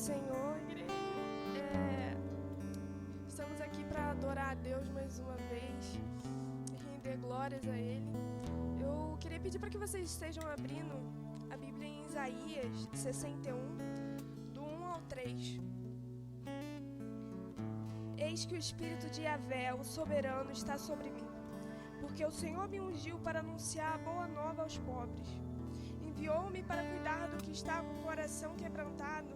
Senhor, igreja. Estamos aqui para adorar a Deus mais uma vez e render glórias a Ele. Eu queria pedir para que vocês estejam abrindo a Bíblia em Isaías 61, do 1 ao 3. Eis que o Espírito de Yahvé, o soberano, está sobre mim, porque o Senhor me ungiu para anunciar a boa nova aos pobres. Enviou-me para cuidar do que está com o coração quebrantado,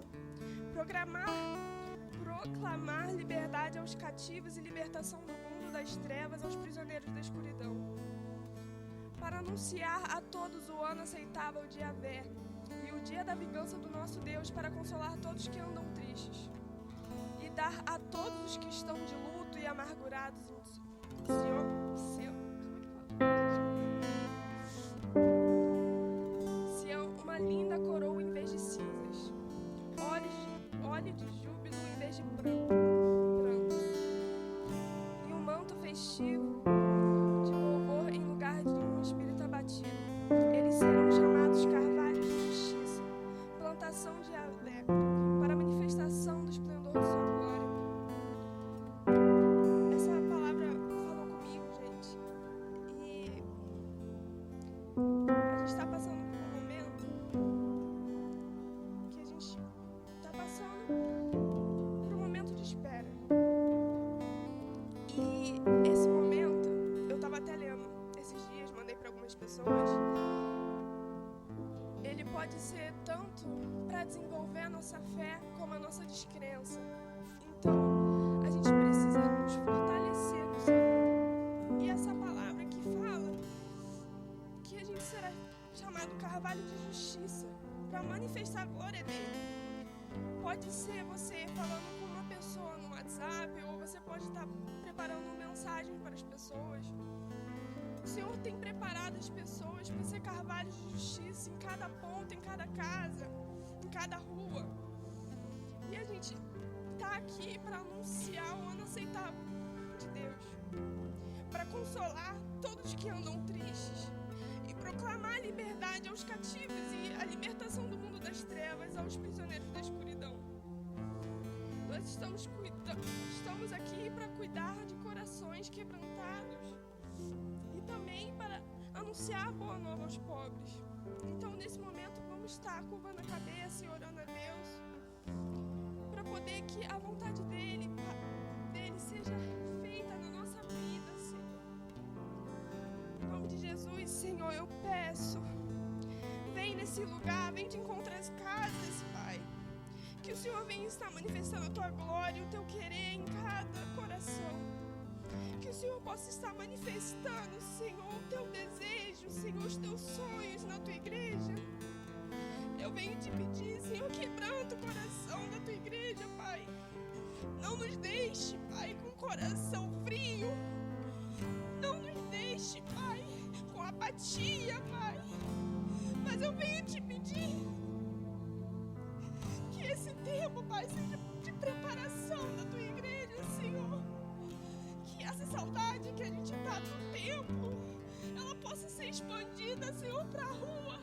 proclamar liberdade aos cativos e libertação do mundo das trevas aos prisioneiros da escuridão, para anunciar a todos o ano aceitável de Yahvé e o dia da vingança do nosso Deus, para consolar todos que andam tristes e dar a todos os que estão de luto e amargurados uma linda coroa em vez de cinzas, óleo de júbilo em vez de pranto, e um manto festivo de louvor em lugar de um espírito abatido. Eles serão chamados carvalhos de justiça, plantação de Yahvé, para a manifestação do esplendor de sua glória. Essa palavra falou comigo, gente, e a gente está passando por um momento que a gente está passando por um momento de espera. E esse momento, eu estava até lendo esses dias, mandei para algumas pessoas, ele pode ser tanto para desenvolver a nossa fé como a nossa descrença. Então, a gente precisa nos fortalecer no Senhor. E essa palavra que fala que a gente será chamado carvalho de justiça para manifestar a glória dele. Pode ser você falando com uma pessoa no WhatsApp, ou você pode estar preparando mensagem para as pessoas. O Senhor tem preparado as pessoas para ser carvalhos de justiça em cada ponto, em cada casa, em cada rua. E a gente está aqui para anunciar o ano aceitável de Deus, para consolar todos que andam tristes e proclamar a liberdade aos cativos e a libertação do mundo das trevas aos prisioneiros da escuridão. Nós estamos aqui para cuidar de corações quebrantados e também para anunciar a boa nova aos pobres. Então, nesse momento, vamos estar curvando a cabeça e orando a Deus para poder que a vontade dele seja feita na nossa vida, Senhor. Em nome de Jesus, Senhor, eu peço, vem nesse lugar, vem de encontrar as casas, Pai. Que o Senhor venha estar manifestando a Tua glória e o Teu querer em cada coração. Que o Senhor possa estar manifestando, Senhor, o Teu desejo, Senhor, os Teus sonhos na Tua igreja. Eu venho te pedir, Senhor, quebranta o coração da Tua igreja, Pai. Não nos deixe, Pai, com o coração frio. Não nos deixe, Pai, com apatia, Pai. Mas eu venho te pedir que esse tempo, Pai, seja de preparação da Tua igreja, Senhor. Que essa saudade que a gente tá do templo, ela possa ser expandida, Senhor, pra rua,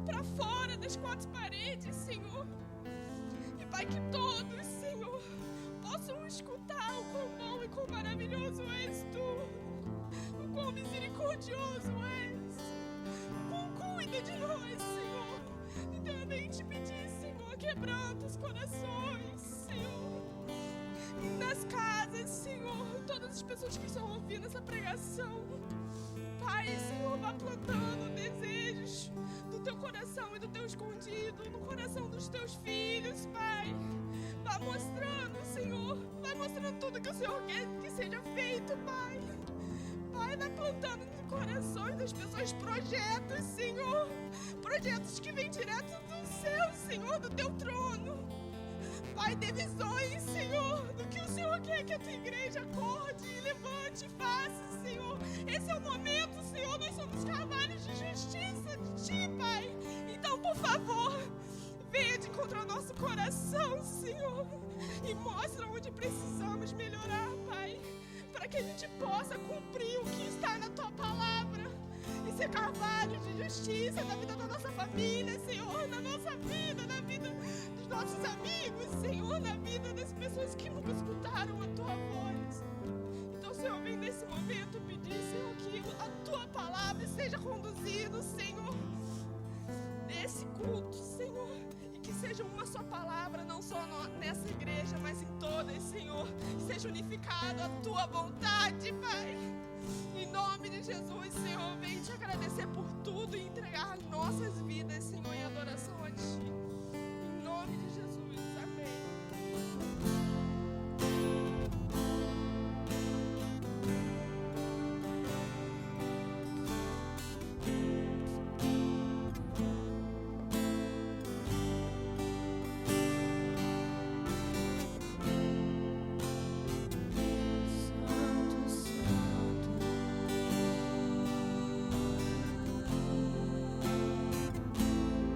pra fora das quatro paredes, Senhor. E, Pai, que todos, Senhor, possam escutar o quão bom e quão maravilhoso és Tu, o quão misericordioso és, o quão cuida de nós, Senhor. Então eu venho te pedir, Senhor, quebranta os corações, Senhor. E nas casas, Senhor, todas as pessoas que estão ouvindo essa pregação, Pai, Senhor, vá plantando desejos do Teu coração e do Teu escondido no coração dos Teus filhos, Pai. Vá mostrando, Senhor, vai mostrando tudo que o Senhor quer que seja feito, Pai. Pai, vai plantando no coração das pessoas projetos, Senhor. Projetos que vêm direto do céu, Senhor, do Teu trono. Pai, dê visões, Senhor, do que o Senhor quer que a Tua igreja acorde, levante e faça, Senhor. Esse é o momento, Senhor, nós somos carvalhos de justiça de Ti, Pai. Então, por favor, venha de encontrar o nosso coração, Senhor, e mostra onde precisamos melhorar, Pai, para que a gente possa cumprir o que está na Tua palavra e ser carvalho de justiça na vida da nossa família, Senhor, na nossa vida, na vida dos dos nossos amigos, Senhor, na vida das pessoas que nunca escutaram a Tua voz. Então, Senhor, vem nesse momento pedir, Senhor, que a Tua palavra seja conduzida, Senhor, nesse culto, Senhor, e que seja uma só palavra, não só nessa igreja, mas em todas, Senhor, seja unificado a Tua vontade, Pai. Em nome de Jesus, Senhor, vem te agradecer por tudo e entregar nossas vidas, Senhor, em adoração a Ti. Em nome de Jesus, amém.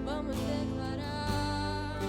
Vamos declarar.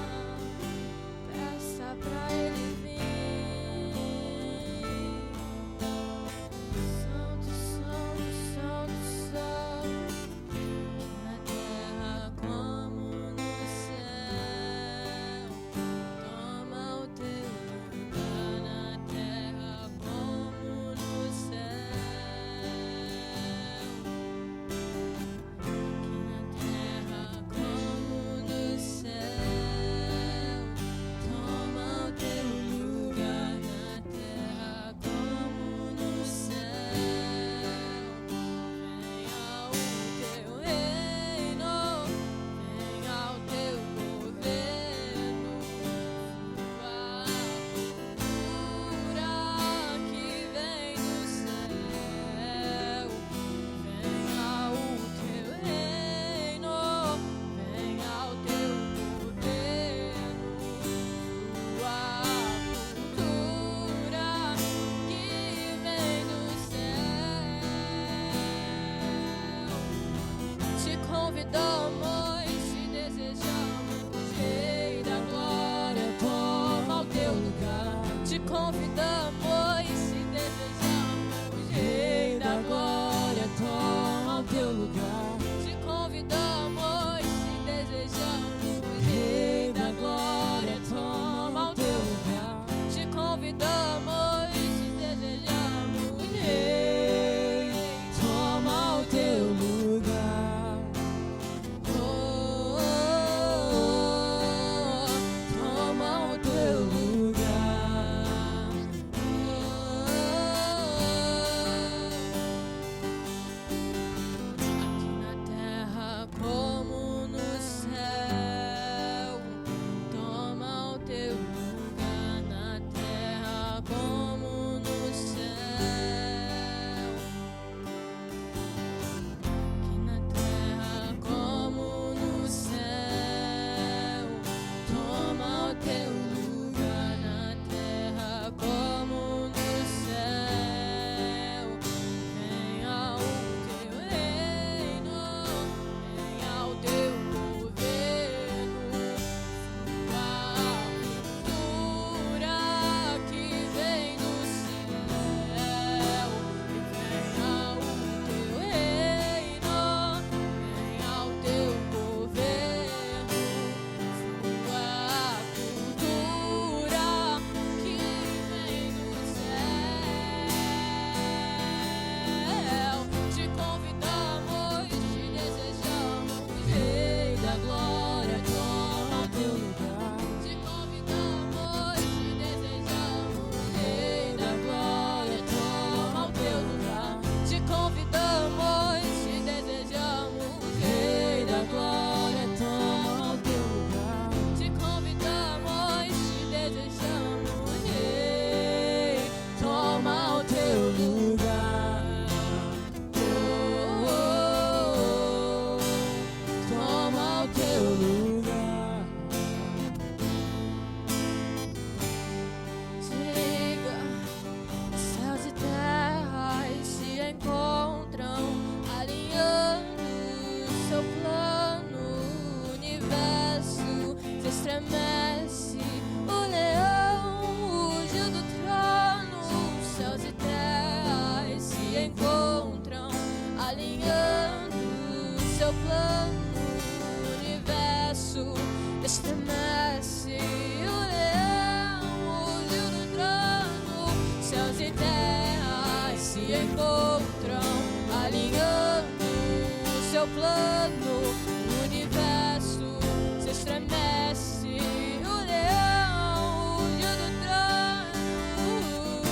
teu plano, o universo se estremece. O leão ruge do trono,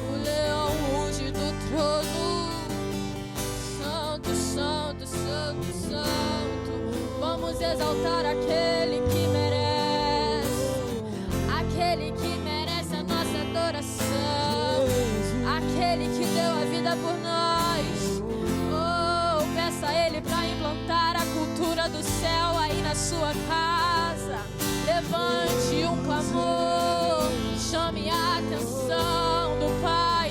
o leão ruge do trono. Santo, santo, santo, santo. Vamos exaltar aquele que merece a nossa adoração, aquele que deu a vida por nós. Oh, peça a Ele para implantar a cultura do céu aí na sua casa. Levante um clamor, chame a atenção do Pai.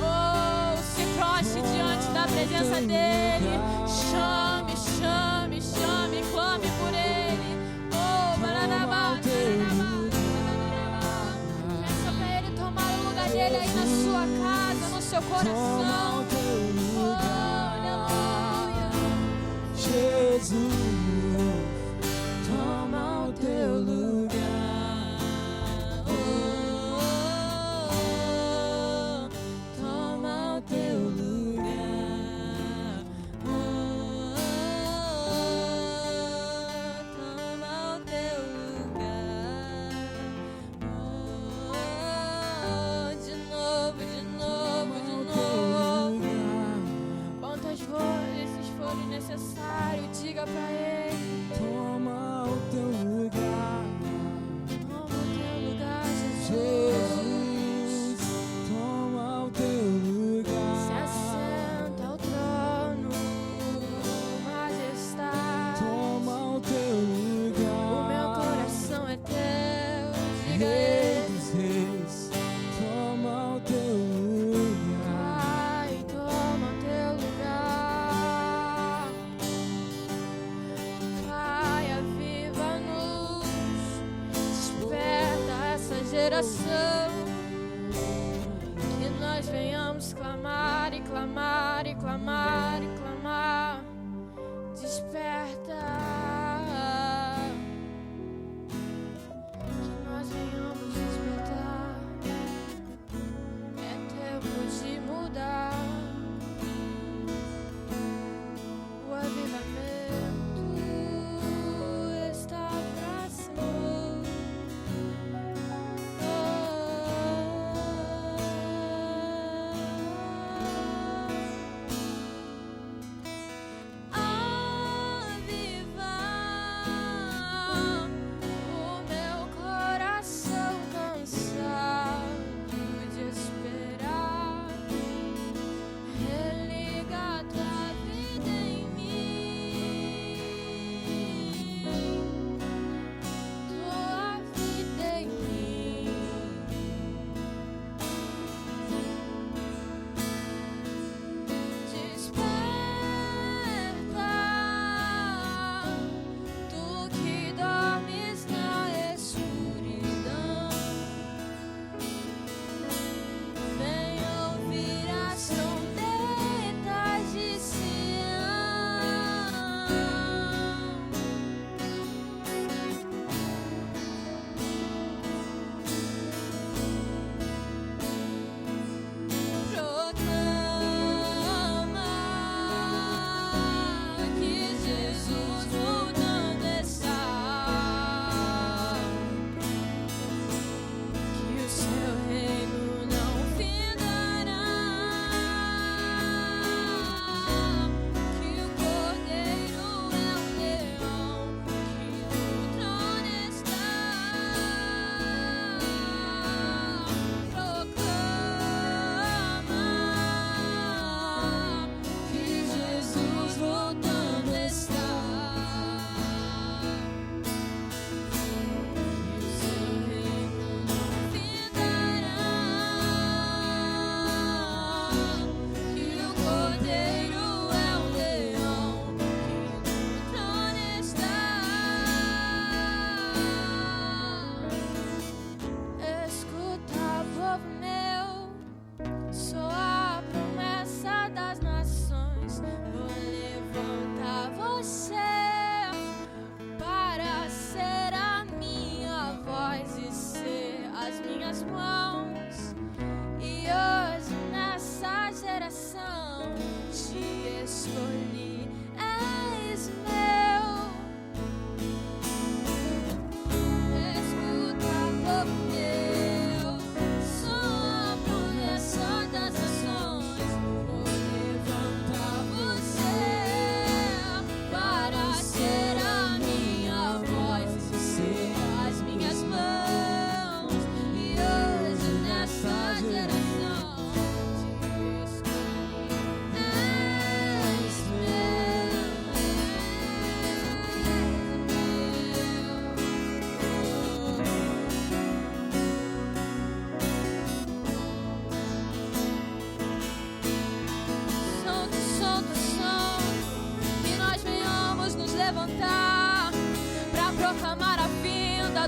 Oh, se prostre diante da presença dEle. Chame, chame, chame, clame por Ele. Oh, bararabá, peça pra Ele tomar o lugar dEle aí na sua casa, no seu coração. Oh, aleluia. Jesus, toma o teu lugar. Toma o teu lugar. Toma o teu lugar. De novo, de novo, de novo. Quantas vezes forem necessário, diga pra Ele. Toma o teu lugar. Toma o teu lugar, Jesus. Toma o teu lugar. Se assenta ao trono, majestade. Toma o teu lugar. O meu coração é teu. Diga Rei dos reis, toma o teu lugar. Pai, toma o teu lugar. Pai, aviva-nos, desperta essa geração, que nós venhamos clamar e clamar e clamar e clamar. Desperta, que nós venhamos despertar. É tempo de mudar. O avivamento está próximo. Oh,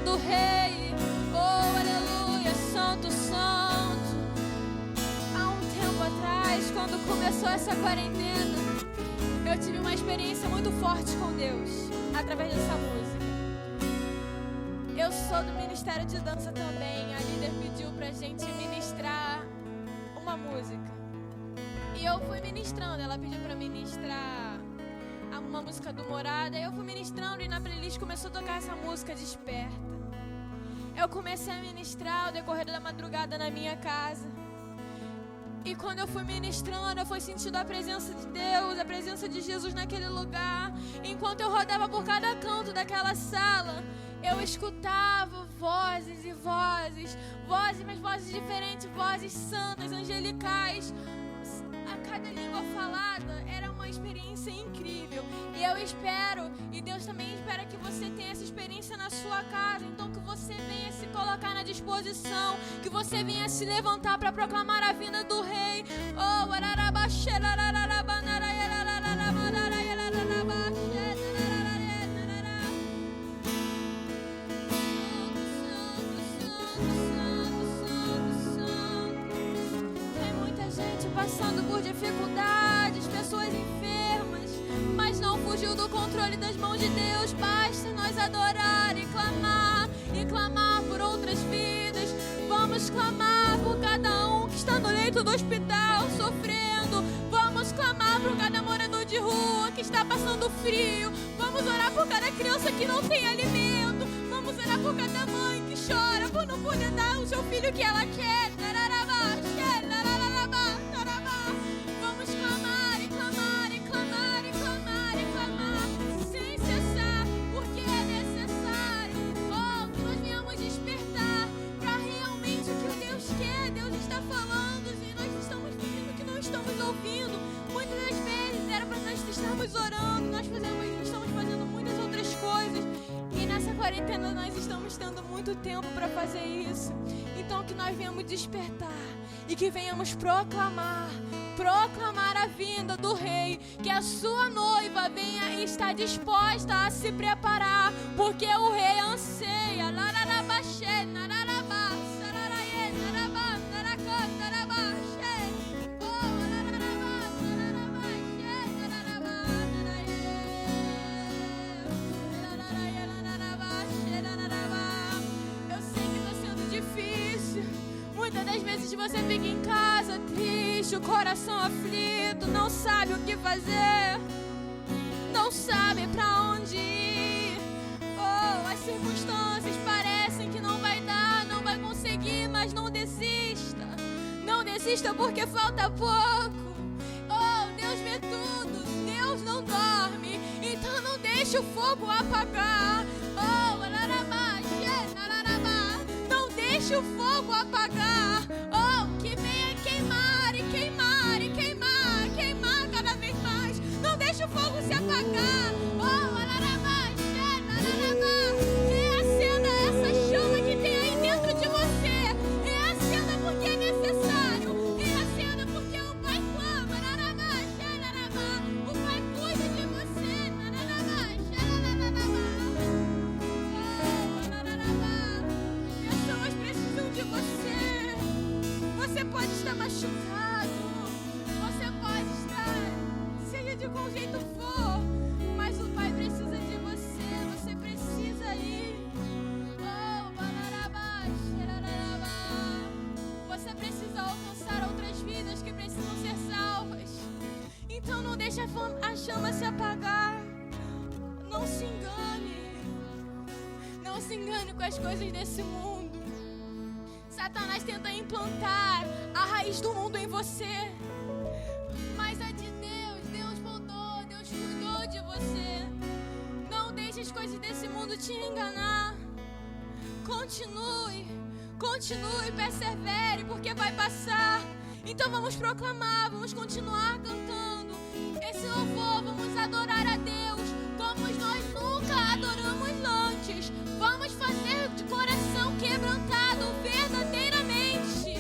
do Rei. Oh, aleluia, Santo, Santo. Há um tempo atrás, quando começou essa quarentena, eu tive uma experiência muito forte com Deus, através dessa música. Eu sou do Ministério de Dança também. A líder pediu pra gente ministrar uma música. E eu fui ministrando. Ela pediu pra ministrar uma música do Morada. E eu fui ministrando e na playlist começou a tocar essa música, Desperta. Eu comecei a ministrar ao decorrer da madrugada na minha casa. E quando eu fui ministrando, eu fui sentindo a presença de Deus, a presença de Jesus naquele lugar. Enquanto eu rodava por cada canto daquela sala, eu escutava vozes e vozes, mas vozes diferentes, vozes santas, angelicais. A cada língua falada era uma experiência incrível. E eu espero, e Deus também espera que você tenha essa experiência na sua casa. Então que você venha se colocar na disposição, que você venha se levantar para proclamar a vinda do Rei. Oh, passando por dificuldades, pessoas enfermas, mas não fugiu do controle das mãos de Deus. Basta nós adorar e clamar por outras vidas. Vamos clamar por cada um que está no leito do hospital sofrendo. Vamos clamar por cada morador de rua que está passando frio. Vamos orar por cada criança que não tem alimento. Vamos orar por cada mãe que chora por não poder dar ao seu filho o que ela quer. Vamos clamar e clamar e clamar e clamar e clamar sem cessar, porque é necessário. Oh, que nós venhamos despertar para realmente o que o Deus quer. Deus está falando e nós estamos fingindo que não estamos ouvindo. Muitas das vezes era para nós estarmos orando, nós estamos fazendo muitas outras coisas. E nessa quarentena nós estamos tendo muito tempo para fazer isso. Então que nós venhamos despertar e que venhamos proclamar a vinda do Rei, que a sua noiva venha e está disposta a se preparar, porque o Rei anseia. Eu sei que está sendo difícil. Muitas das vezes você fica em casa triste, o coração aflito, não sabe o que fazer, não sabe pra onde ir. Oh, as circunstâncias parecem que não vai dar, não vai conseguir, mas não desista. Não desista porque falta pouco. Oh, Deus vê tudo, Deus não dorme, então não deixe o fogo apagar. Oh, não deixe o fogo apagar. Oh, que venha queimar e queimar e queimar, queimar cada vez mais. Não deixe o fogo se apagar. Oh, reacenda essa chama que tem aí dentro de você. Reacenda porque é necessário. Reacenda porque o Pai clama. O Pai cuida de você. Pessoas precisam de você. Você pode estar machucado, você pode estar, seja de qual jeito for, mas o Pai precisa de você, você precisa ir. Oh, você precisa alcançar outras vidas que precisam ser salvas. Então não deixe a chama se apagar. Não se engane. Não se engane com as coisas desse mundo. Satanás tenta implantar a raiz do mundo em você. Mas a de Deus, Deus moldou, Deus cuidou de você. Não deixe as coisas desse mundo te enganar. Continue, persevere, porque vai passar. Então vamos proclamar, vamos continuar cantando esse louvor, vamos adorar a Deus como nós nunca adoramos antes. Vamos fazer de coração quebrantado verdadeiramente.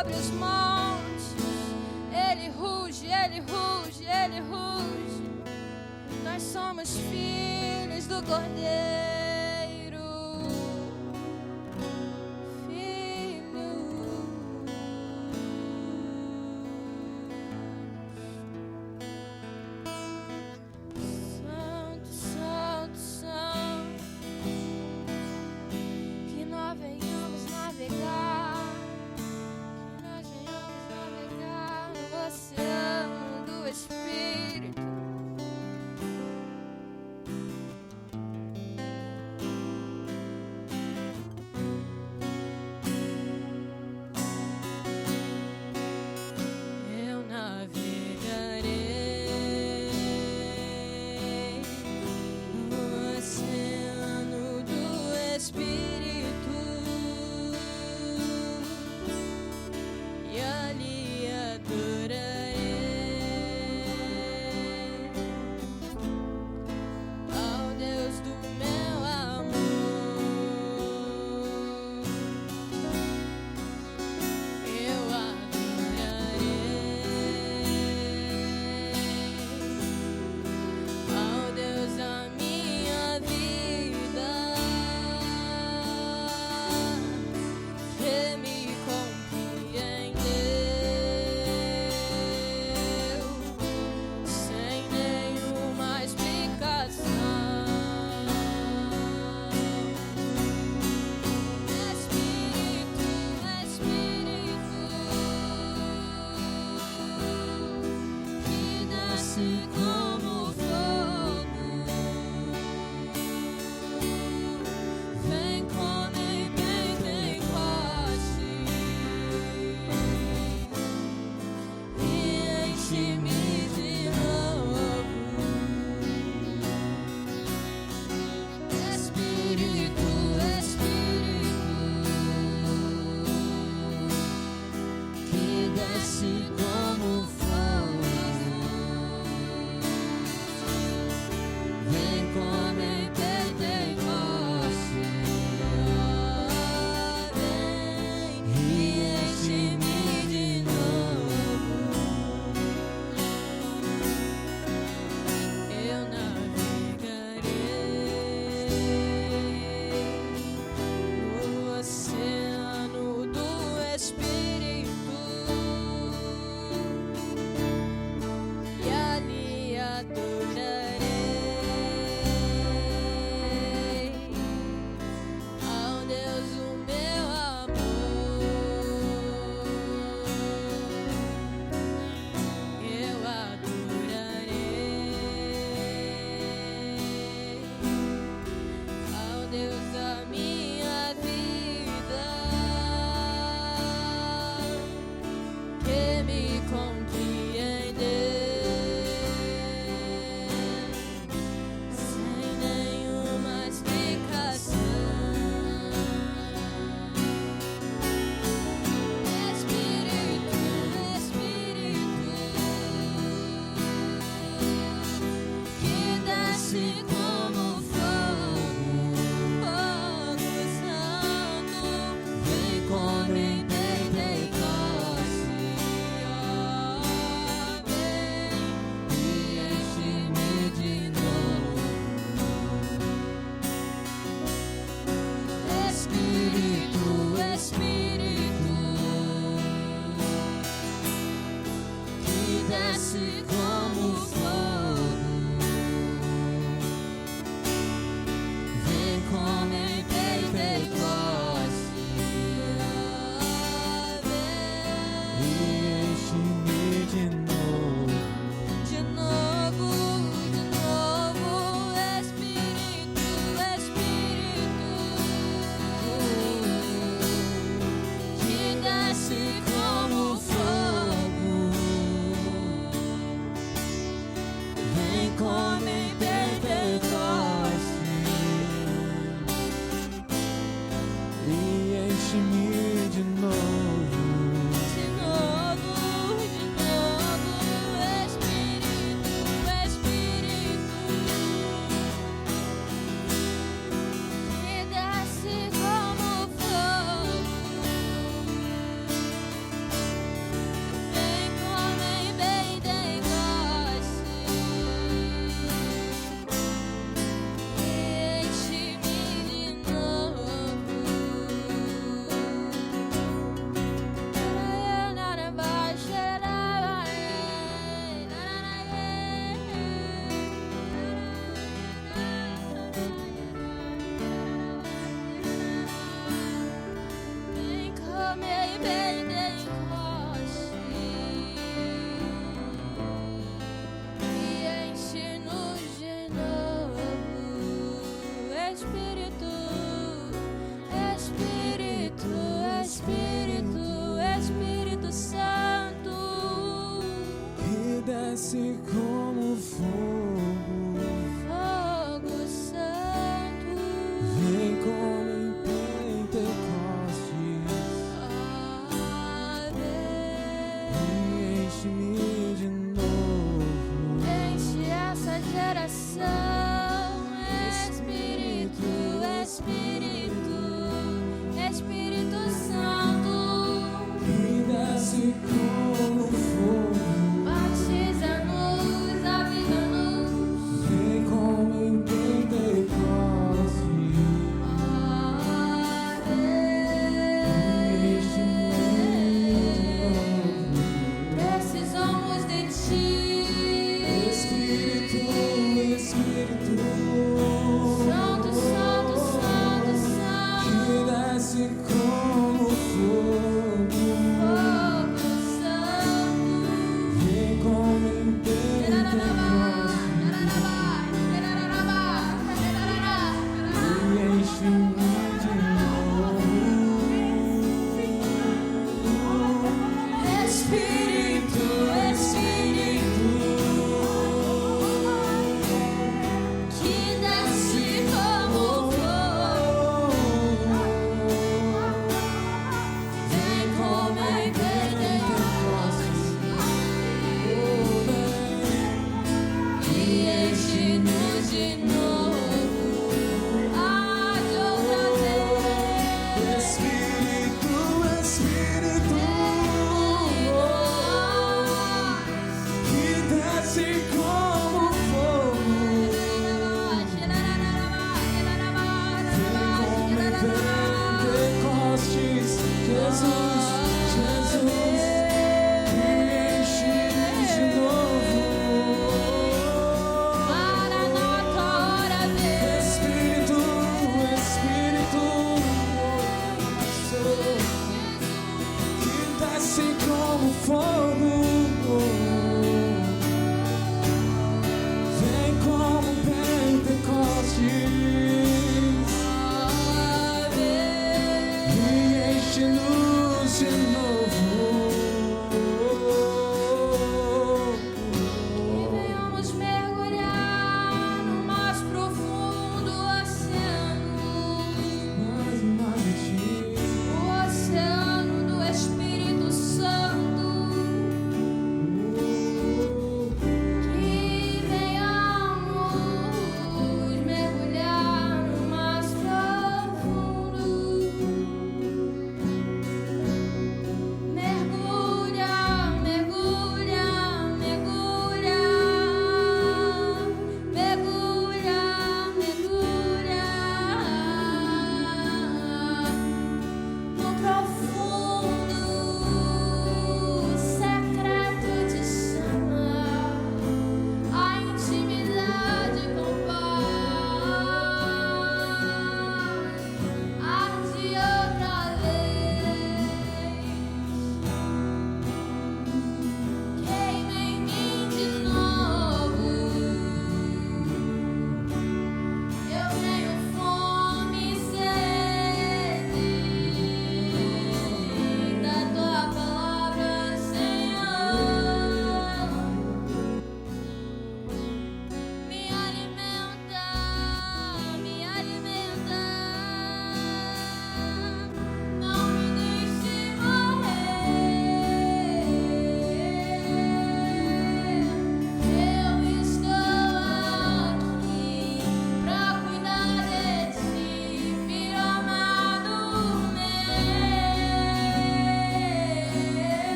sobre os montes. Ele ruge, ele ruge, ele ruge. Nós somos filhos do Cordeiro.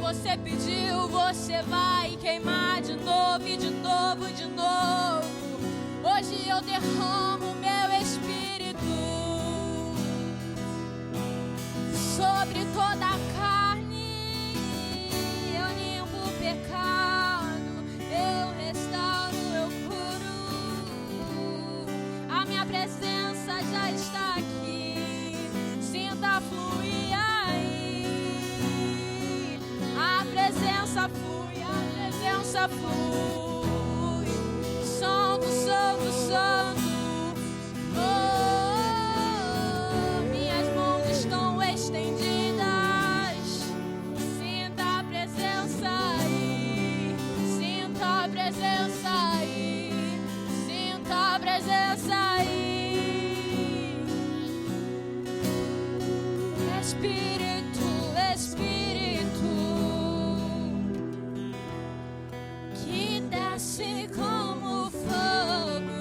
Você pediu, você vai queimar de novo e de novo e de novo. Hoje eu derramo meu espírito sobre toda a carne. Eu limpo o pecado, eu restauro, eu curo. A minha presença já está aqui, sinta fluir aí. A presença flui, Santo, Santo, Santo. Oh, minhas mãos estão estendidas. Sinta a presença aí, sinta a presença aí, sinta a presença aí. Espírito, Espírito, que desce como fogo.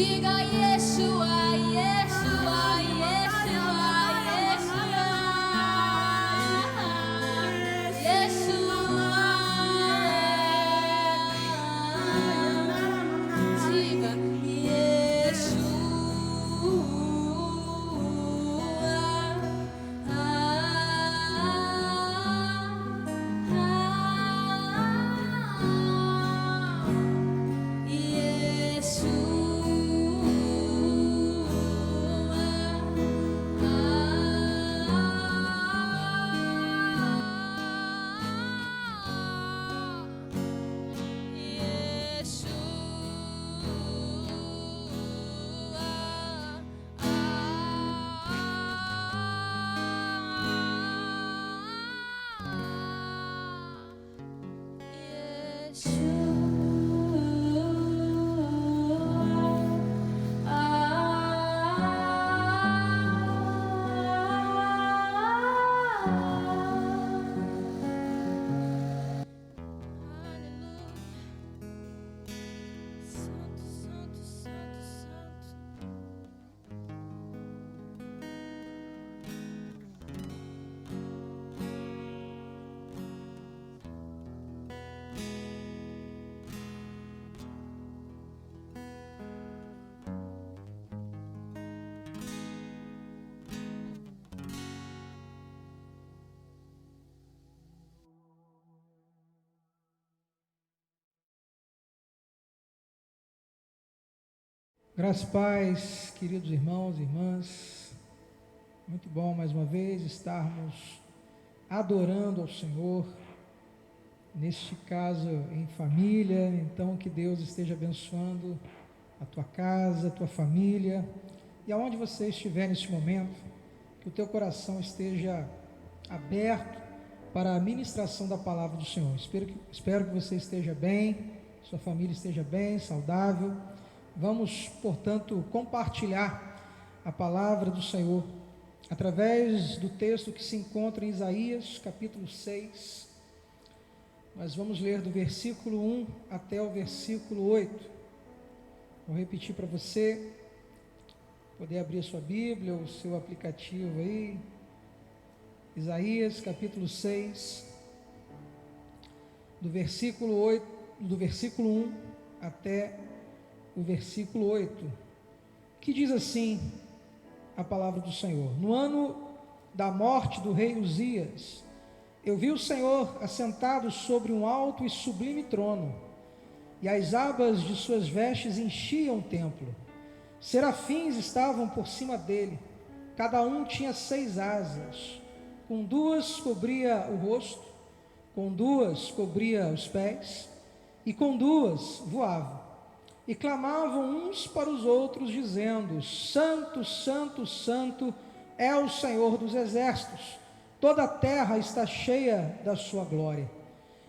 Diga Yeshua, Yeshua, Yeshua, Yeshua, Yeshua. Diga Graças e paz, queridos irmãos e irmãs, muito bom mais uma vez estarmos adorando ao Senhor, neste caso em família. Então que Deus esteja abençoando a tua casa, a tua família, e aonde você estiver neste momento, que o teu coração esteja aberto para a ministração da palavra do Senhor. Espero que você esteja bem, sua família esteja bem, saudável. Vamos, portanto, compartilhar a palavra do Senhor através do texto que se encontra em Isaías, capítulo 6. Nós vamos ler do versículo 1 até o versículo 8. Vou repetir para você poder abrir a sua Bíblia, o seu aplicativo aí. Isaías, capítulo 6, do versículo 1 até o versículo 8, que diz assim a palavra do Senhor: No ano da morte do rei Uzias, eu vi o Senhor assentado sobre um alto e sublime trono, e as abas de suas vestes enchiam o templo. Serafins estavam por cima dele, cada um tinha 6 asas, com 2 cobria o rosto, com 2 cobria os pés, e com 2 voava. E clamavam uns para os outros, dizendo: Santo, Santo, Santo é o Senhor dos exércitos, toda a terra está cheia da sua glória.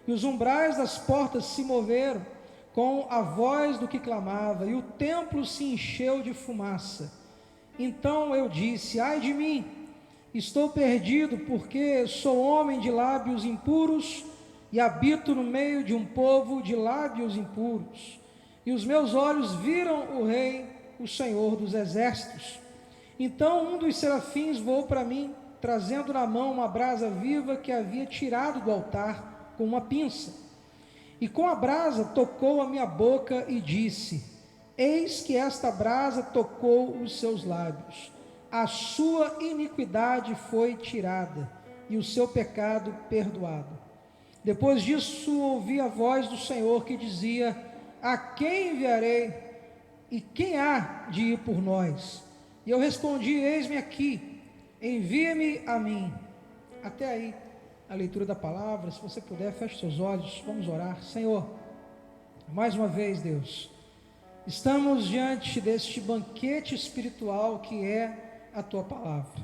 E os umbrais das portas se moveram com a voz do que clamava, e o templo se encheu de fumaça. Então eu disse: ai de mim, estou perdido, porque sou homem de lábios impuros, e habito no meio de um povo de lábios impuros. E os meus olhos viram o Rei, o Senhor dos exércitos. Então um dos serafins voou para mim, trazendo na mão uma brasa viva que havia tirado do altar com uma pinça. E com a brasa tocou a minha boca e disse: eis que esta brasa tocou os seus lábios. A sua iniquidade foi tirada, e o seu pecado perdoado. Depois disso ouvi a voz do Senhor que dizia: a quem enviarei? E quem há de ir por nós? E eu respondi: eis-me aqui, envia-me a mim. Até aí a leitura da palavra. Se você puder, feche seus olhos, vamos orar. Senhor, mais uma vez, Deus, estamos diante deste banquete espiritual que é a tua palavra.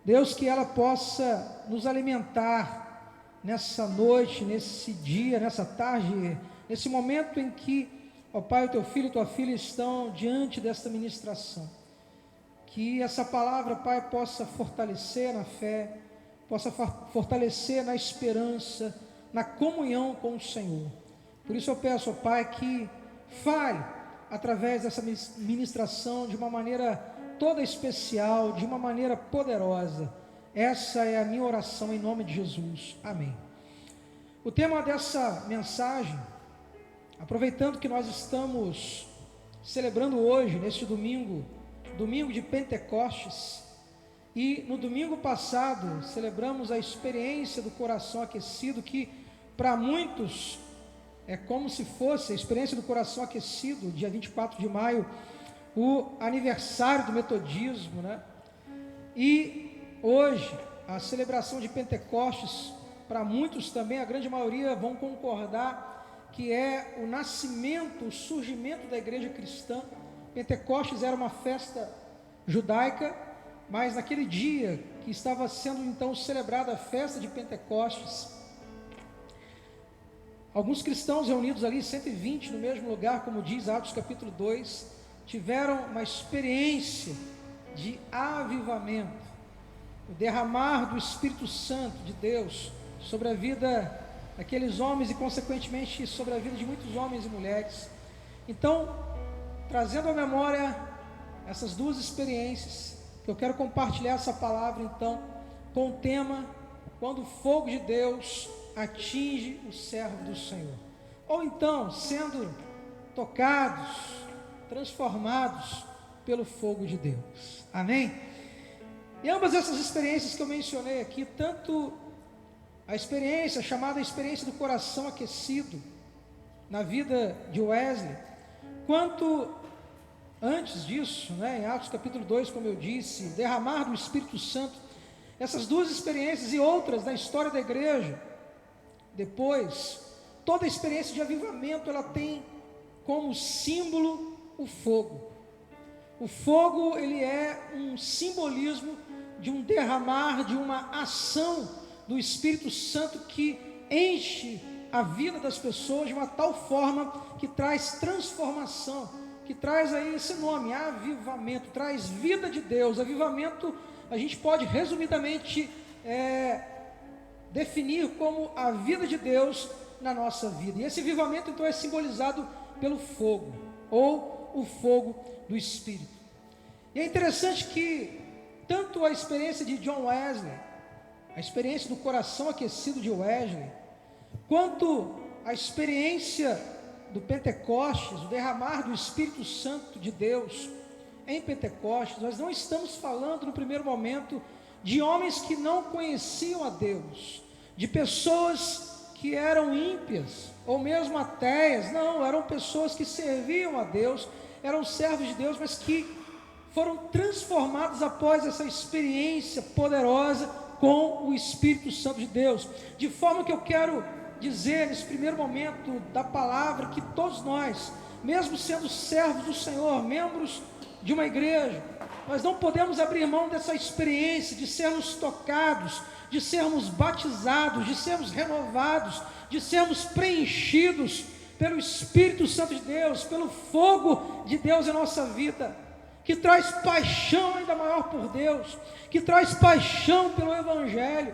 Deus, que ela possa nos alimentar nessa noite, nesse dia, nessa tarde, nesse momento em que, ó Pai, o teu filho e tua filha estão diante desta ministração. Que essa palavra, Pai, possa fortalecer na fé, possa fortalecer na esperança, na comunhão com o Senhor. Por isso eu peço, ó Pai, que fale através dessa ministração de uma maneira toda especial, de uma maneira poderosa. Essa é a minha oração em nome de Jesus. Amém. O tema dessa mensagem, aproveitando que nós estamos celebrando hoje, neste domingo de Pentecostes, e no domingo passado celebramos a experiência do coração aquecido, que para muitos é como se fosse a experiência do coração aquecido, dia 24 de maio, o aniversário do metodismo, né? E hoje, a celebração de Pentecostes, para muitos também, a grande maioria vão concordar que é o nascimento, o surgimento da igreja cristã. Pentecostes era uma festa judaica, mas naquele dia que estava sendo então celebrada a festa de Pentecostes, alguns cristãos reunidos ali, 120 no mesmo lugar, como diz Atos capítulo 2, tiveram uma experiência de avivamento, o derramar do Espírito Santo de Deus sobre a vida daqueles homens e consequentemente sobre a vida de muitos homens e mulheres. Então, trazendo à memória essas duas experiências, que eu quero compartilhar essa palavra então com o tema: quando o fogo de Deus atinge o servo do Senhor, ou então sendo tocados, transformados pelo fogo de Deus. Amém? E ambas essas experiências que eu mencionei aqui, tanto a experiência chamada experiência do coração aquecido na vida de Wesley, quanto antes disso, né, em Atos capítulo 2, como eu disse, derramar do Espírito Santo, essas duas experiências e outras na história da igreja, depois, toda a experiência de avivamento, ela tem como símbolo o fogo. O fogo, ele é um simbolismo de um derramar, de uma ação do Espírito Santo que enche a vida das pessoas de uma tal forma que traz transformação, que traz aí esse nome, avivamento, traz vida de Deus. Avivamento, a gente pode resumidamente definir como a vida de Deus na nossa vida. E esse avivamento então é simbolizado pelo fogo, ou o fogo do Espírito. E é interessante que tanto a experiência de John Wesley, a experiência do coração aquecido de Wesley, quanto a experiência do Pentecostes, o derramar do Espírito Santo de Deus em Pentecostes, nós não estamos falando no primeiro momento de homens que não conheciam a Deus, de pessoas que eram ímpias, ou mesmo ateias. Não, eram pessoas que serviam a Deus, eram servos de Deus, mas que foram transformados após essa experiência poderosa com o Espírito Santo de Deus. De forma que eu quero dizer nesse primeiro momento da palavra que todos nós, mesmo sendo servos do Senhor, membros de uma igreja, nós não podemos abrir mão dessa experiência de sermos tocados, de sermos batizados, de sermos renovados, de sermos preenchidos pelo Espírito Santo de Deus, pelo fogo de Deus em nossa vida, que traz paixão ainda maior por Deus, que traz paixão pelo Evangelho,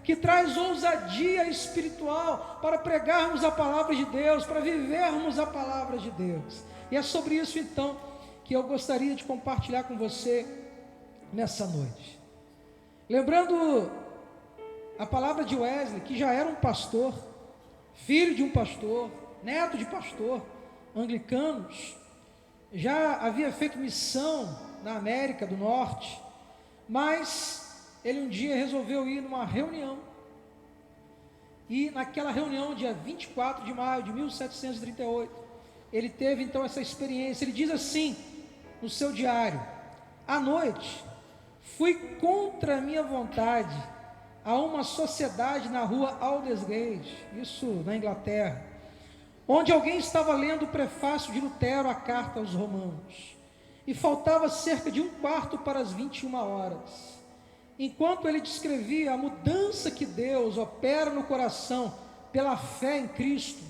que traz ousadia espiritual para pregarmos a palavra de Deus, para vivermos a palavra de Deus. E é sobre isso então que eu gostaria de compartilhar com você nessa noite. Lembrando a palavra de Wesley, que já era um pastor, filho de um pastor, neto de pastor, anglicanos, já havia feito missão na América do Norte, mas ele um dia resolveu ir numa reunião, e naquela reunião, dia 24 de maio de 1738, ele teve então essa experiência. Ele diz assim no seu diário: à noite, fui contra a minha vontade a uma sociedade na rua Aldersgate, isso na Inglaterra, onde alguém estava lendo o prefácio de Lutero à carta aos Romanos, e faltava cerca de 1/4 para as 21 horas. Enquanto ele descrevia a mudança que Deus opera no coração pela fé em Cristo,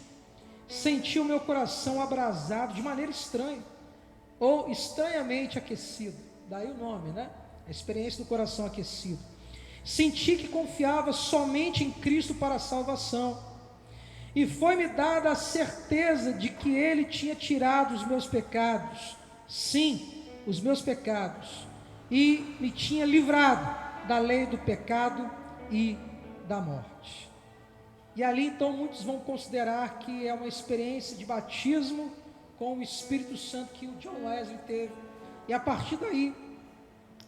senti o meu coração abrasado de maneira estranha, ou estranhamente aquecido, daí o nome, né? A experiência do coração aquecido. Senti que confiava somente em Cristo para a salvação. e foi-me dada a certeza de que Ele tinha tirado os meus pecados, sim, os meus pecados, e me tinha livrado da lei do pecado e da morte. E ali então muitos vão considerar que é uma experiência de batismo com o Espírito Santo que o John Wesley teve, e a partir daí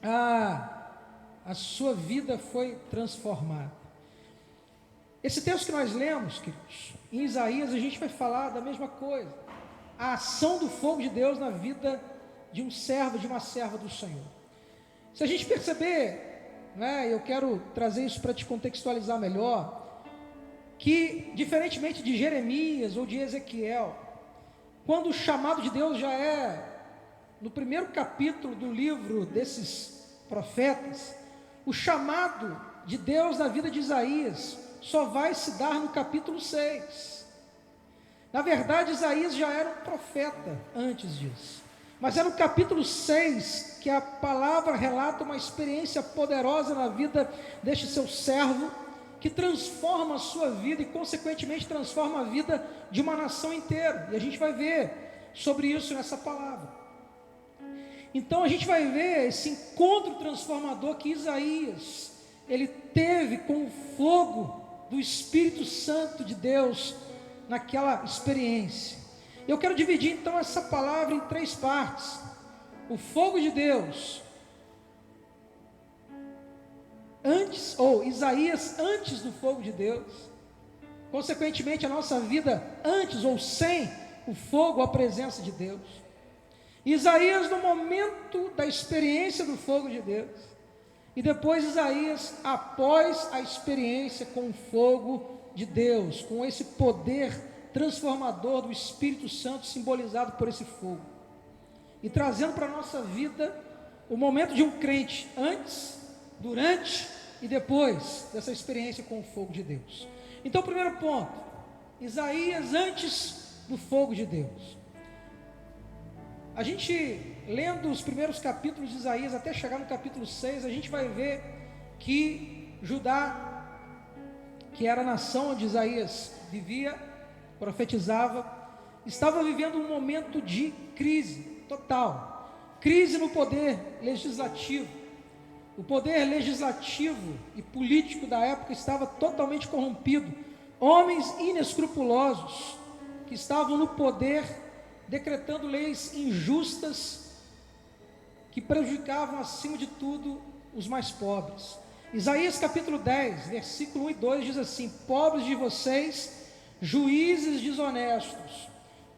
a sua vida foi transformada. Esse texto que nós lemos, queridos, em Isaías, a gente vai falar da mesma coisa, a ação do fogo de Deus na vida de um servo, de uma serva do Senhor. Se a gente perceber, né, eu quero trazer isso para te contextualizar melhor, que diferentemente de Jeremias ou de Ezequiel, quando o chamado de Deus já é no primeiro capítulo do livro desses profetas, o chamado de Deus na vida de Isaías só vai se dar no capítulo 6. Na verdade, Isaías já era um profeta antes disso, mas é no capítulo 6 que a palavra relata uma experiência poderosa na vida deste seu servo, que transforma a sua vida e consequentemente transforma a vida de uma nação inteira, e a gente vai ver sobre isso nessa palavra. Então a gente vai ver esse encontro transformador que Isaías, ele teve com o fogo do Espírito Santo de Deus naquela experiência. Eu quero dividir então essa palavra em 3 partes. O fogo de Deus antes, ou Isaías antes do fogo de Deus, consequentemente a nossa vida antes ou sem o fogo, a presença de Deus. Isaías no momento da experiência do fogo de Deus, e depois Isaías após a experiência com o fogo de Deus, com esse poder transformador do Espírito Santo simbolizado por esse fogo, e trazendo para a nossa vida o momento de um crente antes, durante e depois dessa experiência com o fogo de Deus. Então, primeiro ponto, Isaías antes do fogo de Deus. A gente, lendo os primeiros capítulos de Isaías até chegar no capítulo 6, a gente vai ver que Judá, que era a nação onde Isaías vivia, profetizava, estava vivendo um momento de crise total, crise no poder legislativo. O poder legislativo e político da época estava totalmente corrompido. Homens inescrupulosos que estavam no poder, decretando leis injustas que prejudicavam acima de tudo os mais pobres. Isaías capítulo 10, versículo 1 e 2 diz assim: pobres de vocês, juízes desonestos,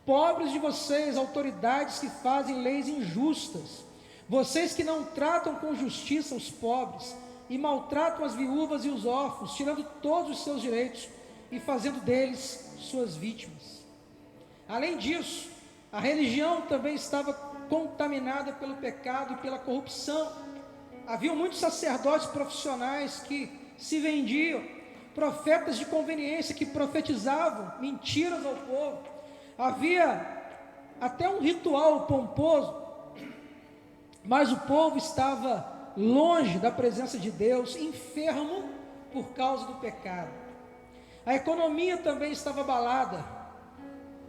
pobres de vocês, autoridades que fazem leis injustas, vocês que não tratam com justiça os pobres e maltratam as viúvas e os órfãos, tirando todos os seus direitos e fazendo deles suas vítimas. Além disso, a religião também estava contaminada pelo pecado e pela corrupção. Havia muitos sacerdotes profissionais que se vendiam, profetas de conveniência que profetizavam mentiras ao povo. Havia até um ritual pomposo, mas o povo estava longe da presença de Deus, enfermo por causa do pecado. A economia também estava abalada,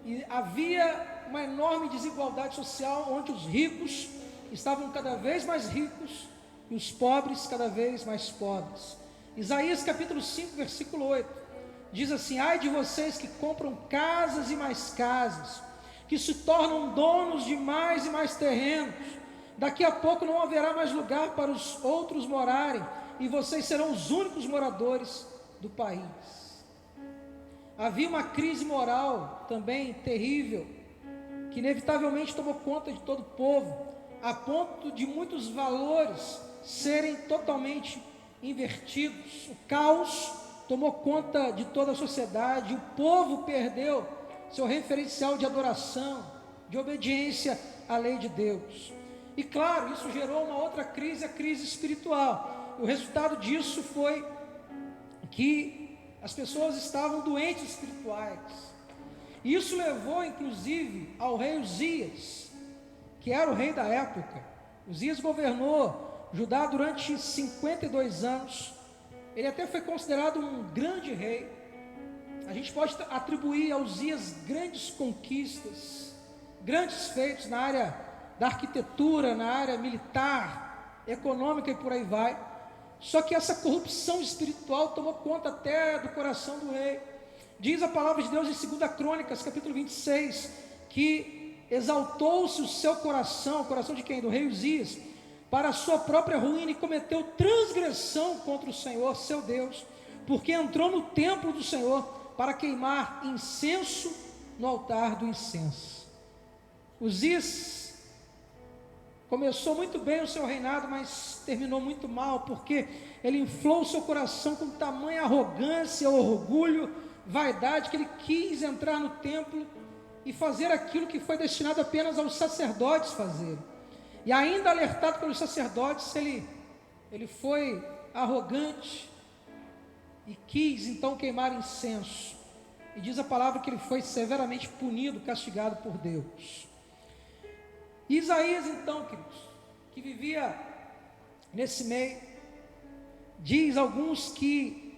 e havia uma enorme desigualdade social, onde os ricos estavam cada vez mais ricos e os pobres cada vez mais pobres. Isaías capítulo 5, versículo 8, diz assim: ai de vocês que compram casas e mais casas, que se tornam donos de mais e mais terrenos, daqui a pouco não haverá mais lugar para os outros morarem, e vocês serão os únicos moradores do país. Havia uma crise moral também terrível, que inevitavelmente tomou conta de todo o povo, a ponto de muitos valores serem totalmente invertidos. O caos tomou conta de toda a sociedade, o povo perdeu seu referencial de adoração, de obediência à lei de Deus. E claro, isso gerou uma outra crise, a crise espiritual. O resultado disso foi que as pessoas estavam doentes espirituais. E isso levou inclusive ao rei Uzias, que era o rei da época. Uzias governou Judá durante 52 anos. Ele até foi considerado um grande rei. A gente pode atribuir a Uzias grandes conquistas, grandes feitos na área da arquitetura, na área militar, econômica e por aí vai. Só que essa corrupção espiritual tomou conta até do coração do rei. Diz a palavra de Deus em 2 Crônicas, capítulo 26, que exaltou-se o seu coração, o coração de quem? Do rei Uzias, para a sua própria ruína, e cometeu transgressão contra o Senhor, seu Deus, porque entrou no templo do Senhor para queimar incenso no altar do incenso. Uzias começou muito bem o seu reinado, mas terminou muito mal, porque ele inflou o seu coração com tamanha arrogância, orgulho, vaidade, que ele quis entrar no templo e fazer aquilo que foi destinado apenas aos sacerdotes fazer. E ainda alertado pelos sacerdotes, ele foi arrogante e quis então queimar incenso. E diz a palavra que ele foi severamente punido, castigado por Deus. Isaías então, queridos, que vivia nesse meio, diz alguns que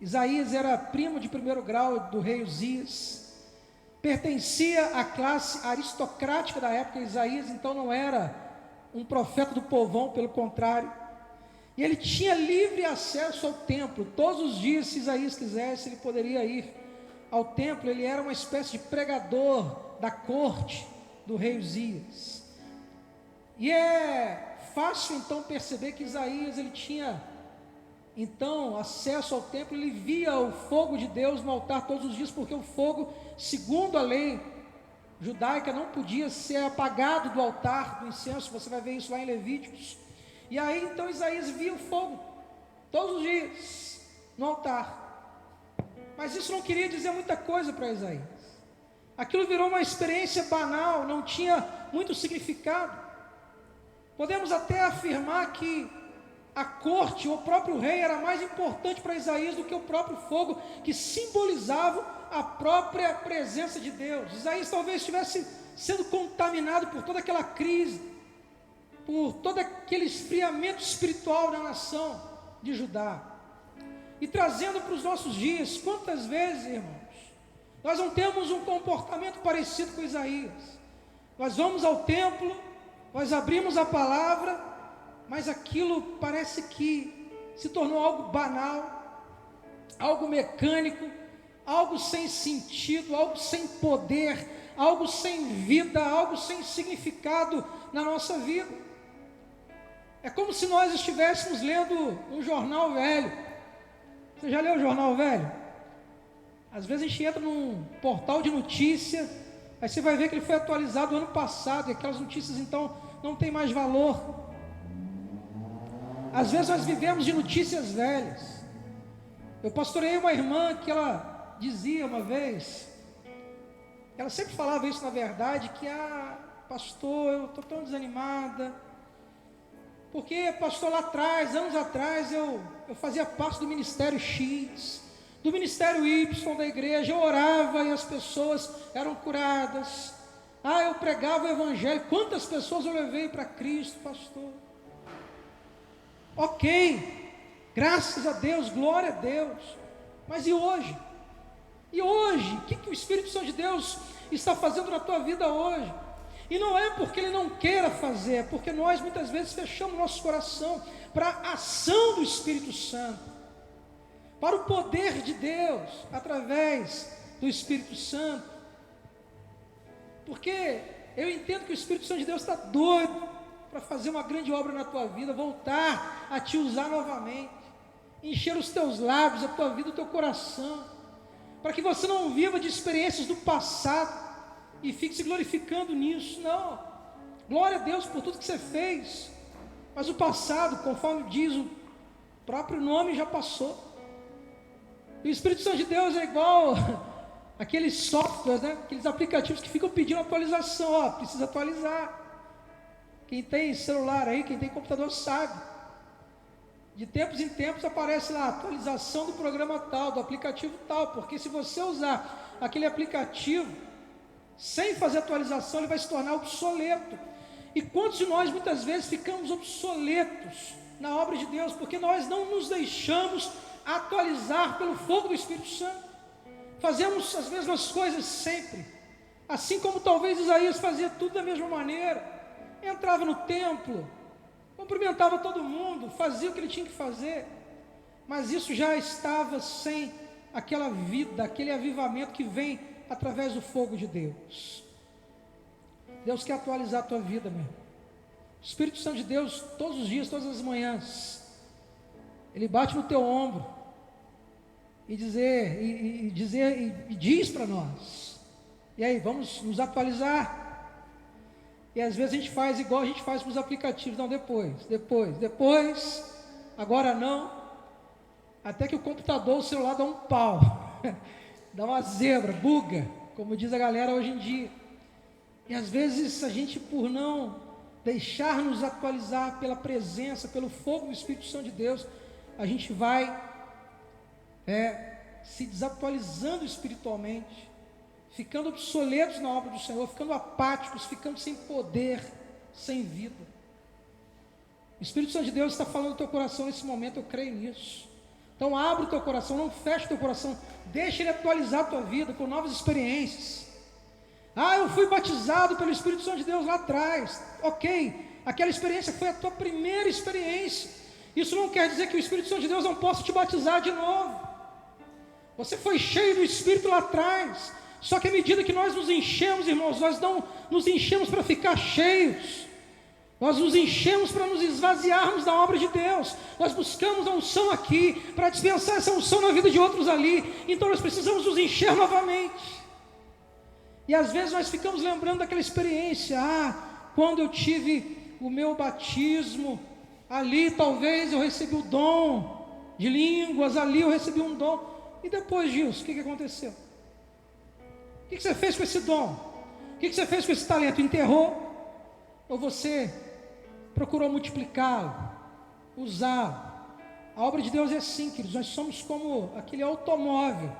Isaías era primo de primeiro grau do rei Uzias, pertencia à classe aristocrática da época. Isaías então não era um profeta do povão, pelo contrário, e ele tinha livre acesso ao templo. Todos os dias, se Isaías quisesse, ele poderia ir ao templo. Ele era uma espécie de pregador da corte do rei Uzias. E é fácil então perceber que Isaías, ele tinha então acesso ao templo. Ele via o fogo de Deus no altar todos os dias, porque o fogo, segundo a lei judaica, não podia ser apagado do altar do incenso. Você vai ver isso lá em Levíticos. E aí então Isaías via o fogo todos os dias no altar. Mas isso não queria dizer muita coisa para Isaías. Aquilo virou uma experiência banal, não tinha muito significado. Podemos até afirmar que a corte, o próprio rei, era mais importante para Isaías do que o próprio fogo, que simbolizava a própria presença de Deus. Isaías talvez estivesse sendo contaminado por toda aquela crise, por todo aquele esfriamento espiritual da nação de Judá. E trazendo para os nossos dias, quantas vezes, irmãos, nós não temos um comportamento parecido com Isaías? Nós vamos ao templo, nós abrimos a palavra, mas aquilo parece que se tornou algo banal, algo mecânico, algo sem sentido, algo sem poder, algo sem vida, algo sem significado na nossa vida. É como se nós estivéssemos lendo um jornal velho. Você já leu o jornal velho? Às vezes a gente entra num portal de notícia, aí você vai ver que ele foi atualizado ano passado, e aquelas notícias então não tem mais valor. Às vezes nós vivemos de notícias velhas. Eu pastoreei uma irmã que ela dizia uma vez, ela sempre falava isso na verdade, que pastor, eu estou tão desanimada, porque pastor, lá atrás, anos atrás, eu fazia parte do ministério X, do ministério Y da igreja, eu orava e as pessoas eram curadas. Eu pregava o evangelho, quantas pessoas eu levei para Cristo, pastor? Ok, graças a Deus, glória a Deus, mas e hoje? E hoje, o que o Espírito Santo de Deus está fazendo na tua vida hoje? E não é porque Ele não queira fazer, é porque nós muitas vezes fechamos nosso coração para a ação do Espírito Santo, para o poder de Deus, através do Espírito Santo. Porque eu entendo que o Espírito Santo de Deus está doido para fazer uma grande obra na tua vida, voltar a te usar novamente, encher os teus lábios, a tua vida, o teu coração, para que você não viva de experiências do passado e fique se glorificando nisso. Não, glória a Deus por tudo que você fez, mas o passado, conforme diz o próprio nome, já passou. E o Espírito Santo de Deus é igual aqueles softwares, né? Aqueles aplicativos que ficam pedindo atualização. Precisa atualizar. Quem tem celular aí, quem tem computador sabe. De tempos em tempos aparece lá, atualização do programa tal, do aplicativo tal, porque se você usar aquele aplicativo sem fazer atualização, ele vai se tornar obsoleto. E quantos de nós muitas vezes ficamos obsoletos na obra de Deus, porque nós não nos deixamos atualizar pelo fogo do Espírito Santo. Fazemos as mesmas coisas sempre, assim como talvez Isaías fazia tudo da mesma maneira. Entrava no templo, cumprimentava todo mundo, fazia o que ele tinha que fazer, mas isso já estava sem aquela vida, aquele avivamento que vem através do fogo de Deus. Deus quer atualizar a tua vida, meu irmão. O Espírito Santo de Deus, todos os dias, todas as manhãs, Ele bate no teu ombro e diz para nós: e aí, vamos nos atualizar? E às vezes a gente faz igual a gente faz com os aplicativos: não, depois, agora não, até que o computador, o celular dá um pau, dá uma zebra, buga, como diz a galera hoje em dia. E às vezes a gente, por não deixar nos atualizar pela presença, pelo fogo do Espírito Santo de Deus, a gente vai se desatualizando espiritualmente, ficando obsoletos na obra do Senhor, ficando apáticos, ficando sem poder, sem vida. O Espírito Santo de Deus está falando no teu coração nesse momento, eu creio nisso. Então abre o teu coração, não feche o teu coração, deixa Ele atualizar a tua vida com novas experiências. Eu fui batizado pelo Espírito Santo de Deus lá atrás. Ok, aquela experiência foi a tua primeira experiência. Isso não quer dizer que o Espírito Santo de Deus não possa te batizar de novo. Você foi cheio do Espírito lá atrás. Só que à medida que nós nos enchemos, irmãos, nós não nos enchemos para ficar cheios. Nós nos enchemos para nos esvaziarmos da obra de Deus. Nós buscamos a unção aqui para dispensar essa unção na vida de outros ali. Então nós precisamos nos encher novamente. E às vezes nós ficamos lembrando daquela experiência: quando eu tive o meu batismo, ali talvez eu recebi o dom de línguas, ali eu recebi um dom. E depois disso, o que aconteceu? O que você fez com esse dom? O que você fez com esse talento? Enterrou? Ou você procurou multiplicá-lo, usá-lo? A obra de Deus é assim, queridos. Nós somos como aquele automóvel.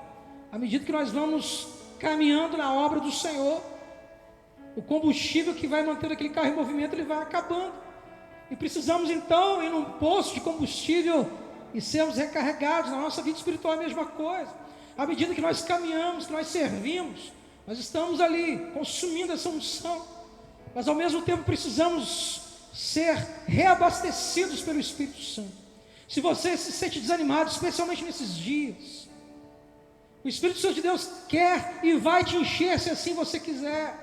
À medida que nós vamos caminhando na obra do Senhor, o combustível que vai manter aquele carro em movimento, ele vai acabando. E precisamos então ir num posto de combustível e sermos recarregados. Na nossa vida espiritual é a mesma coisa. À medida que nós caminhamos, que nós servimos, nós estamos ali consumindo essa unção, mas ao mesmo tempo precisamos ser reabastecidos pelo Espírito Santo. Se você se sente desanimado, especialmente nesses dias, o Espírito Santo de Deus quer e vai te encher, se assim você quiser,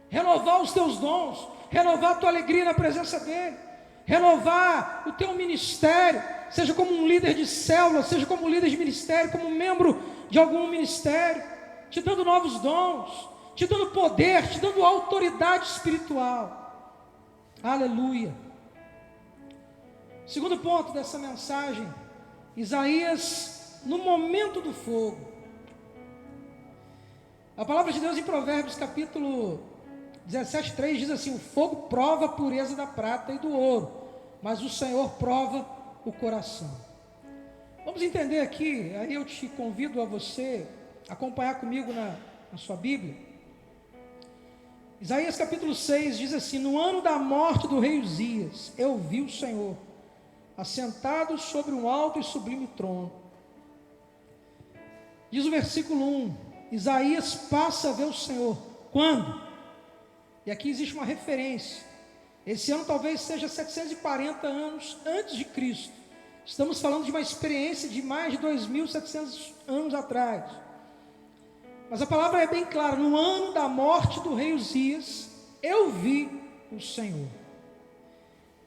renovar os teus dons, renovar a tua alegria na presença dEle, renovar o teu ministério, seja como um líder de célula, seja como um líder de ministério, como membro de algum ministério, te dando novos dons, te dando poder, te dando autoridade espiritual. Aleluia. Segundo ponto dessa mensagem, Isaías no momento do fogo. A palavra de Deus em Provérbios capítulo 17:3 diz assim: o fogo prova a pureza da prata e do ouro, mas o Senhor prova o coração. Vamos entender aqui, aí eu te convido a você acompanhar comigo na sua Bíblia. Isaías capítulo 6 diz assim: no ano da morte do rei Uzias, eu vi o Senhor assentado sobre um alto e sublime trono. Diz o versículo 1, Isaías passa a ver o Senhor. Quando? E aqui existe uma referência. Esse ano talvez seja 740 anos antes de Cristo. Estamos falando de uma experiência de mais de 2.700 anos atrás. Mas a palavra é bem clara: no ano da morte do rei Uzias, eu vi o Senhor.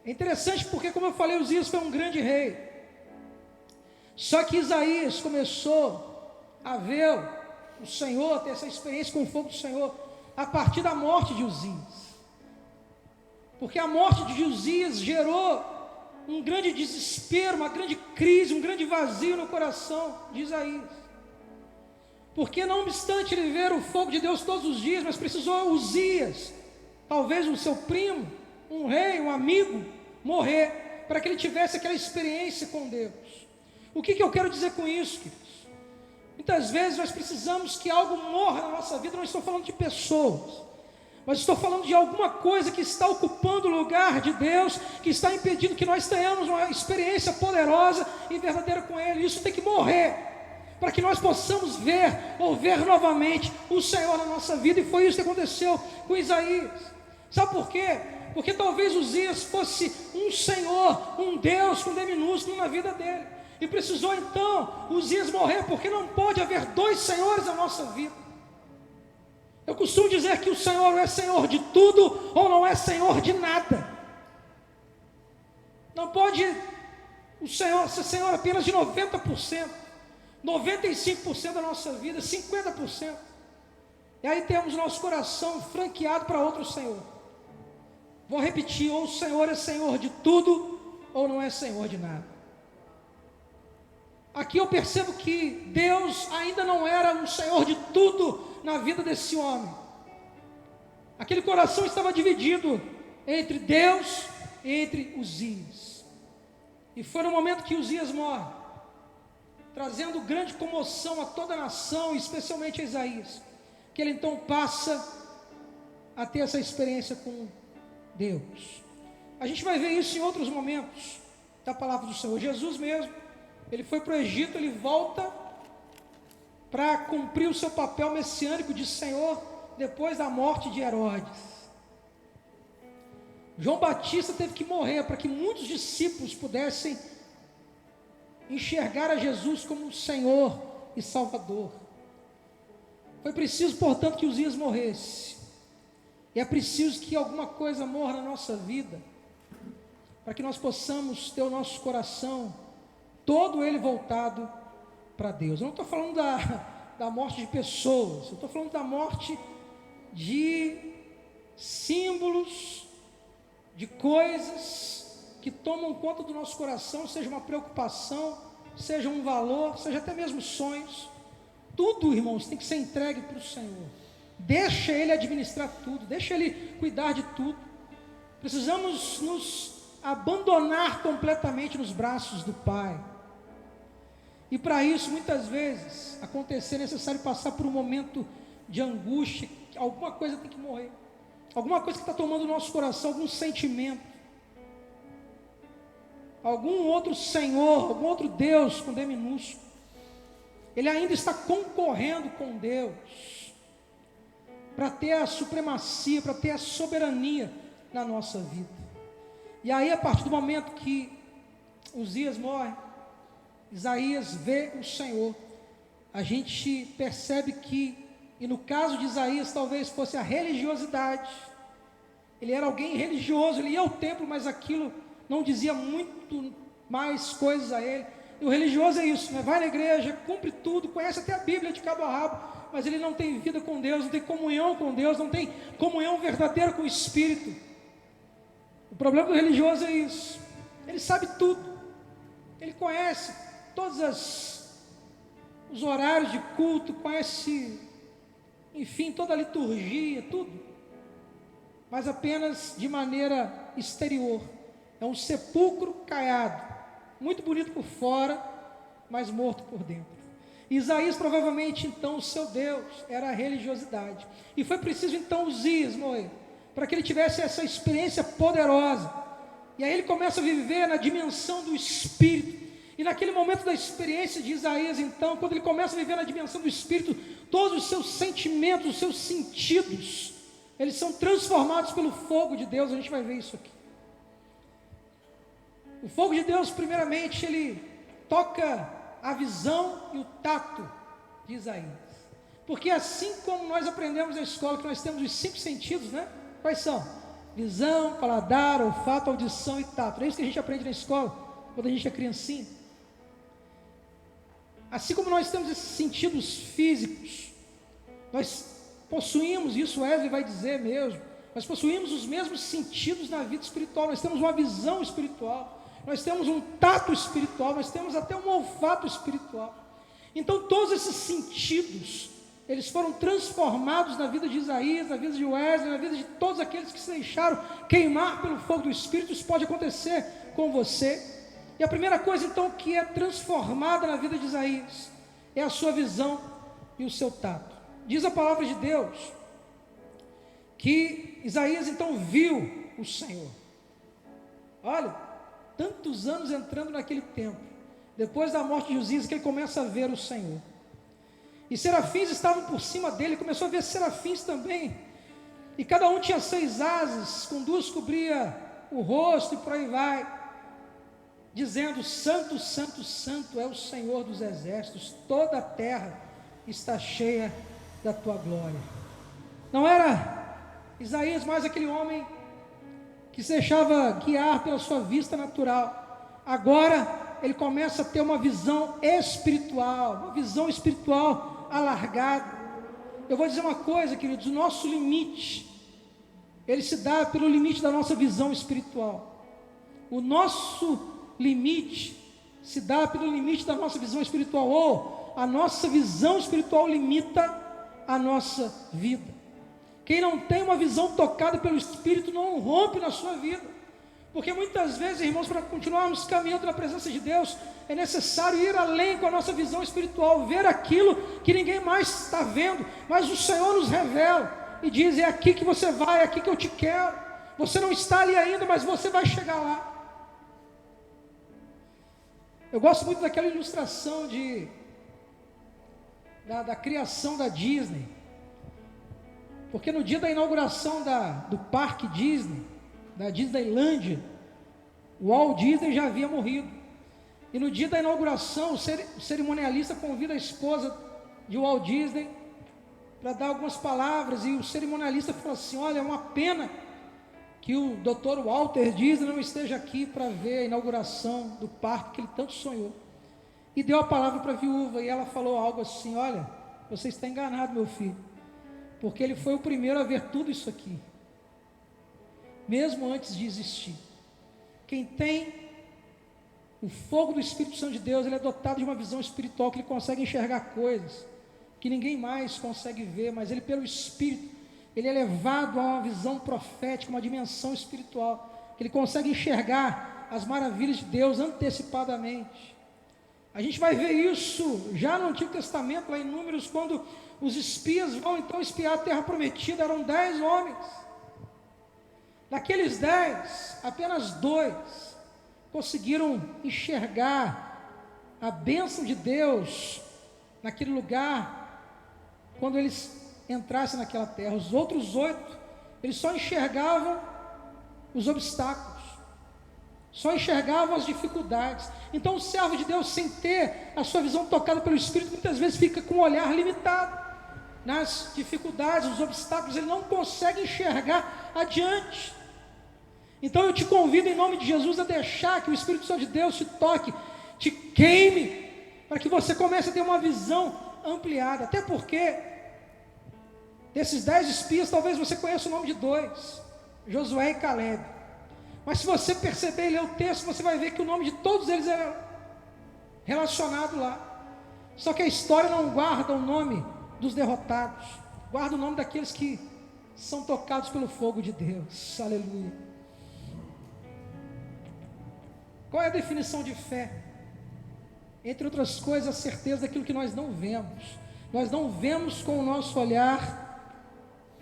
É interessante porque, como eu falei, Uzias foi um grande rei. Só que Isaías começou a ver o Senhor, a ter essa experiência com o fogo do Senhor, a partir da morte de Uzias. Porque a morte de Uzias gerou um grande desespero, uma grande crise, um grande vazio no coração de Isaías. Porque não obstante ele ver o fogo de Deus todos os dias, mas precisou Uzias, talvez o seu primo, um rei, um amigo, morrer, para que ele tivesse aquela experiência com Deus. O que eu quero dizer com isso, queridos? Muitas vezes nós precisamos que algo morra na nossa vida. Não estou falando de pessoas, mas estou falando de alguma coisa que está ocupando o lugar de Deus, que está impedindo que nós tenhamos uma experiência poderosa e verdadeira com Ele. Isso tem que morrer. para que nós possamos ver novamente o Senhor na nossa vida, e foi isso que aconteceu com Isaías. Sabe por quê? Porque talvez Uzias fosse um Senhor, um Deus com D minúsculo na vida dele, e precisou então Uzias morrer, porque não pode haver dois senhores na nossa vida. Eu costumo dizer que o Senhor é Senhor de tudo ou não é Senhor de nada. Não pode o Senhor ser Senhor apenas de 90%, 95% da nossa vida, 50%. E aí temos nosso coração franqueado para outro Senhor. Vou repetir: ou o Senhor é Senhor de tudo ou não é Senhor de nada. Aqui eu percebo que Deus ainda não era um Senhor de tudo na vida desse homem. Aquele coração estava dividido entre Deus e entre Uzias. E foi no momento que Uzias morre, trazendo grande comoção a toda a nação, especialmente a Isaías, que ele então passa a ter essa experiência com Deus. A gente vai ver isso em outros momentos da palavra do Senhor. Jesus mesmo, ele foi para o Egito, ele volta para cumprir o seu papel messiânico de Senhor depois da morte de Herodes. João Batista teve que morrer para que muitos discípulos pudessem enxergar a Jesus como Senhor e Salvador. Foi preciso, portanto, que Uzias morresse. E é preciso que alguma coisa morra na nossa vida, para que nós possamos ter o nosso coração todo ele voltado para Deus. Eu não estou falando da morte de pessoas, eu estou falando da morte de símbolos, de coisas que tomam conta do nosso coração, seja uma preocupação, seja um valor, seja até mesmo sonhos. Tudo, irmãos, tem que ser entregue para o Senhor. Deixa Ele administrar tudo, deixa Ele cuidar de tudo. Precisamos nos abandonar completamente nos braços do Pai. E para isso, muitas vezes, acontecer, é necessário passar por um momento de angústia. Alguma coisa tem que morrer, alguma coisa que está tomando o nosso coração, algum sentimento, algum outro Senhor, algum outro Deus com D minúsculo, ele ainda está concorrendo com Deus para ter a supremacia, para ter a soberania na nossa vida. E aí, a partir do momento que Uzias morre, Isaías vê o Senhor. A gente percebe que, e no caso de Isaías, talvez fosse a religiosidade. Ele era alguém religioso, ele ia ao templo, mas aquilo não dizia muito mais coisas a ele. E o religioso é isso, né? Vai na igreja, cumpre tudo, conhece até a Bíblia de cabo a rabo, mas ele não tem vida com Deus, não tem comunhão com Deus, não tem comunhão verdadeira com o Espírito. O problema do religioso é isso. Ele sabe tudo, ele conhece todos os horários de culto, conhece, enfim, toda a liturgia, tudo, mas apenas de maneira exterior. É um sepulcro caiado, muito bonito por fora, mas morto por dentro. Isaías, provavelmente, então, o seu Deus era a religiosidade, e foi preciso então Uzias morrer, para que ele tivesse essa experiência poderosa. E aí ele começa a viver na dimensão do Espírito. E naquele momento da experiência de Isaías, então, quando ele começa a viver na dimensão do Espírito, todos os seus sentimentos, os seus sentidos, eles são transformados pelo fogo de Deus. A gente vai ver isso aqui. O fogo de Deus, primeiramente, ele toca a visão e o tato de Isaías. Porque assim como nós aprendemos na escola que nós temos os 5 sentidos, né? Quais são? Visão, paladar, olfato, audição e tato. É isso que a gente aprende na escola, quando a gente é criancinha. Assim como nós temos esses sentidos físicos, nós possuímos, isso Wesley vai dizer mesmo, nós possuímos os mesmos sentidos na vida espiritual. Nós temos uma visão espiritual, nós temos um tato espiritual, nós temos até um olfato espiritual. Então todos esses sentidos, eles foram transformados na vida de Isaías, na vida de Wesley, na vida de todos aqueles que se deixaram queimar pelo fogo do Espírito. Isso pode acontecer com você. E a primeira coisa então que é transformada na vida de Isaías é a sua visão e o seu tato. Diz a palavra de Deus que Isaías então viu o Senhor. Olha, tantos anos entrando naquele tempo, depois da morte de Uzias, que ele começa a ver o Senhor. E serafins estavam por cima dele. Começou a ver serafins também. E cada um tinha 6 asas, com 2 cobria o rosto e por aí vai, dizendo: Santo, Santo, Santo é o Senhor dos exércitos, toda a terra está cheia da tua glória. Não era Isaías mais aquele homem que se deixava guiar pela sua vista natural. Agora ele começa a ter uma visão espiritual alargada. Eu vou dizer uma coisa, queridos: o nosso limite, ele se dá pelo limite da nossa visão espiritual. O nosso limite se dá pelo limite da nossa visão espiritual, ou a nossa visão espiritual limita a nossa vida. Quem não tem uma visão tocada pelo Espírito não rompe na sua vida, porque muitas vezes, irmãos, para continuarmos caminhando na presença de Deus, é necessário ir além com a nossa visão espiritual, ver aquilo que ninguém mais está vendo, mas o Senhor nos revela e diz: é aqui que você vai, é aqui que eu te quero. Você não está ali ainda, mas você vai chegar lá. Eu gosto muito daquela ilustração da criação da Disney, porque no dia da inauguração do parque Disney, da Disneylândia, o Walt Disney já havia morrido. E no dia da inauguração, o cerimonialista convida a esposa de Walt Disney para dar algumas palavras, e o cerimonialista falou assim: olha, é uma pena que o Dr. Walter Disney não esteja aqui para ver a inauguração do parque que ele tanto sonhou. E deu a palavra para a viúva, e ela falou algo assim: olha, você está enganado, meu filho, porque ele foi o primeiro a ver tudo isso aqui, mesmo antes de existir. Quem tem o fogo do Espírito Santo de Deus, ele é dotado de uma visão espiritual, que ele consegue enxergar coisas que ninguém mais consegue ver, mas ele, pelo Espírito, ele é levado a uma visão profética, uma dimensão espiritual, que ele consegue enxergar as maravilhas de Deus antecipadamente. A gente vai ver isso já no Antigo Testamento, lá em Números, quando os espias vão então espiar a terra prometida. Eram 10 homens. Daqueles 10, apenas 2 conseguiram enxergar a bênção de Deus naquele lugar, quando eles entrassem naquela terra. Os outros 8, eles só enxergavam os obstáculos, só enxergavam as dificuldades. Então o servo de Deus, sem ter a sua visão tocada pelo Espírito, muitas vezes fica com o olhar limitado nas dificuldades, nos obstáculos. Ele não consegue enxergar adiante. Então eu te convido, em nome de Jesus, a deixar que o Espírito Santo de Deus te toque, te queime, para que você comece a ter uma visão ampliada. Até porque desses 10 espias, talvez você conheça o nome de 2, Josué e Caleb. Mas se você perceber e ler o texto, você vai ver que o nome de todos eles era relacionado lá. Só que a história não guarda o nome dos derrotados, guarda o nome daqueles que são tocados pelo fogo de Deus. Aleluia. Qual é a definição de fé? Entre outras coisas, a certeza daquilo que nós não vemos. Nós não vemos com o nosso olhar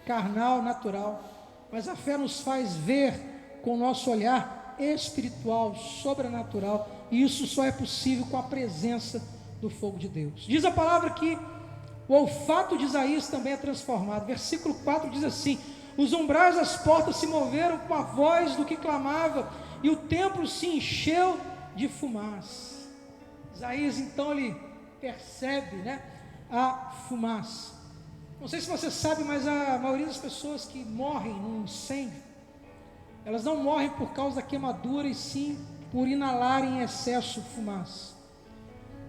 carnal, natural, mas a fé nos faz ver com o nosso olhar espiritual, sobrenatural, e isso só é possível com a presença do fogo de Deus. Diz a palavra que o olfato de Isaías também é transformado. Versículo 4 diz assim: os umbrais das portas se moveram com a voz do que clamava, e o templo se encheu de fumaça. Isaías então ele percebe, a fumaça. Não sei se você sabe, mas a maioria das pessoas que morrem num incêndio, elas não morrem por causa da queimadura, e sim por inalarem em excesso fumaça.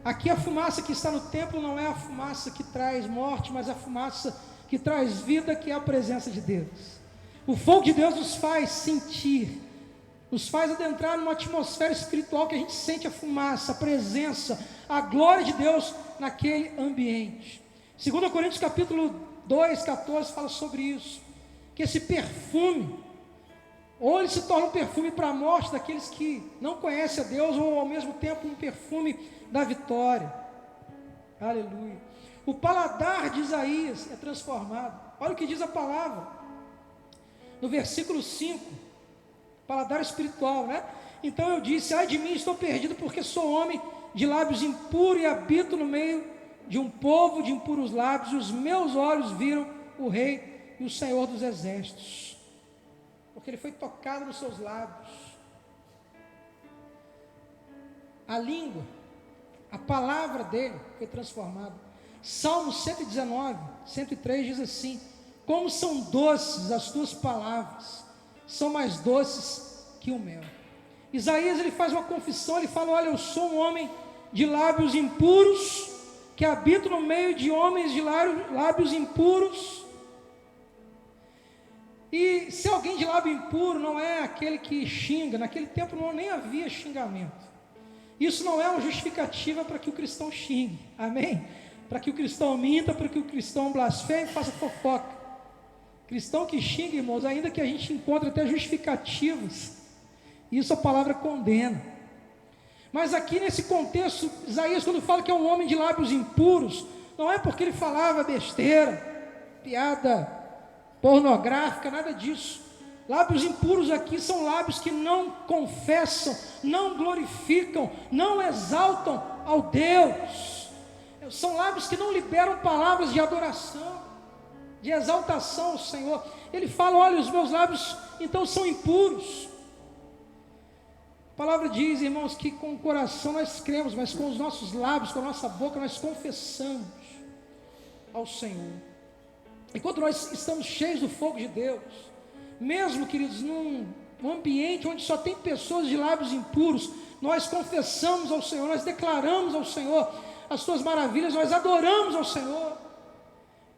Aqui a fumaça que está no templo não é a fumaça que traz morte, mas a fumaça que traz vida, que é a presença de Deus. O fogo de Deus nos faz sentir, nos faz adentrar numa atmosfera espiritual que a gente sente a fumaça, a presença, a glória de Deus naquele ambiente. 2 Coríntios capítulo 2, 14 fala sobre isso, que esse perfume, ou ele se torna um perfume para a morte daqueles que não conhecem a Deus, ou ao mesmo tempo um perfume da vitória. Aleluia. O paladar de Isaías é transformado. Olha o que diz a palavra no versículo 5, paladar espiritual, Então eu disse: ai de mim, estou perdido, porque sou homem de lábios impuros e habito no meio de um povo de impuros lábios, e os meus olhos viram o Rei e o Senhor dos exércitos. Porque ele foi tocado nos seus lábios. A língua, a palavra dele foi transformada. Salmo 119, 103 diz assim: como são doces as tuas palavras, são mais doces que o mel. Isaías, ele faz uma confissão, ele fala: olha, eu sou um homem de lábios impuros, que habito no meio de homens de lábios impuros. E se alguém de lábio impuro não é aquele que xinga, naquele tempo nem havia xingamento. Isso não é uma justificativa para que o cristão xingue, amém? Para que o cristão minta, para que o cristão blasfeme, faça fofoca. Cristão que xinga, irmãos, ainda que a gente encontre até justificativas, isso a palavra condena. Mas aqui nesse contexto, Isaías, quando fala que é um homem de lábios impuros, não é porque ele falava besteira, piada pornográfica, nada disso. Lábios impuros aqui são lábios que não confessam, não glorificam, não exaltam ao Deus. São lábios que não liberam palavras de adoração, de exaltação ao Senhor. Ele fala: olha, os meus lábios então são impuros. A palavra diz, irmãos, que com o coração nós cremos, mas com os nossos lábios, com a nossa boca, nós confessamos ao Senhor. E quando nós estamos cheios do fogo de Deus, mesmo, queridos, num ambiente onde só tem pessoas de lábios impuros, nós confessamos ao Senhor, nós declaramos ao Senhor as suas maravilhas, nós adoramos ao Senhor.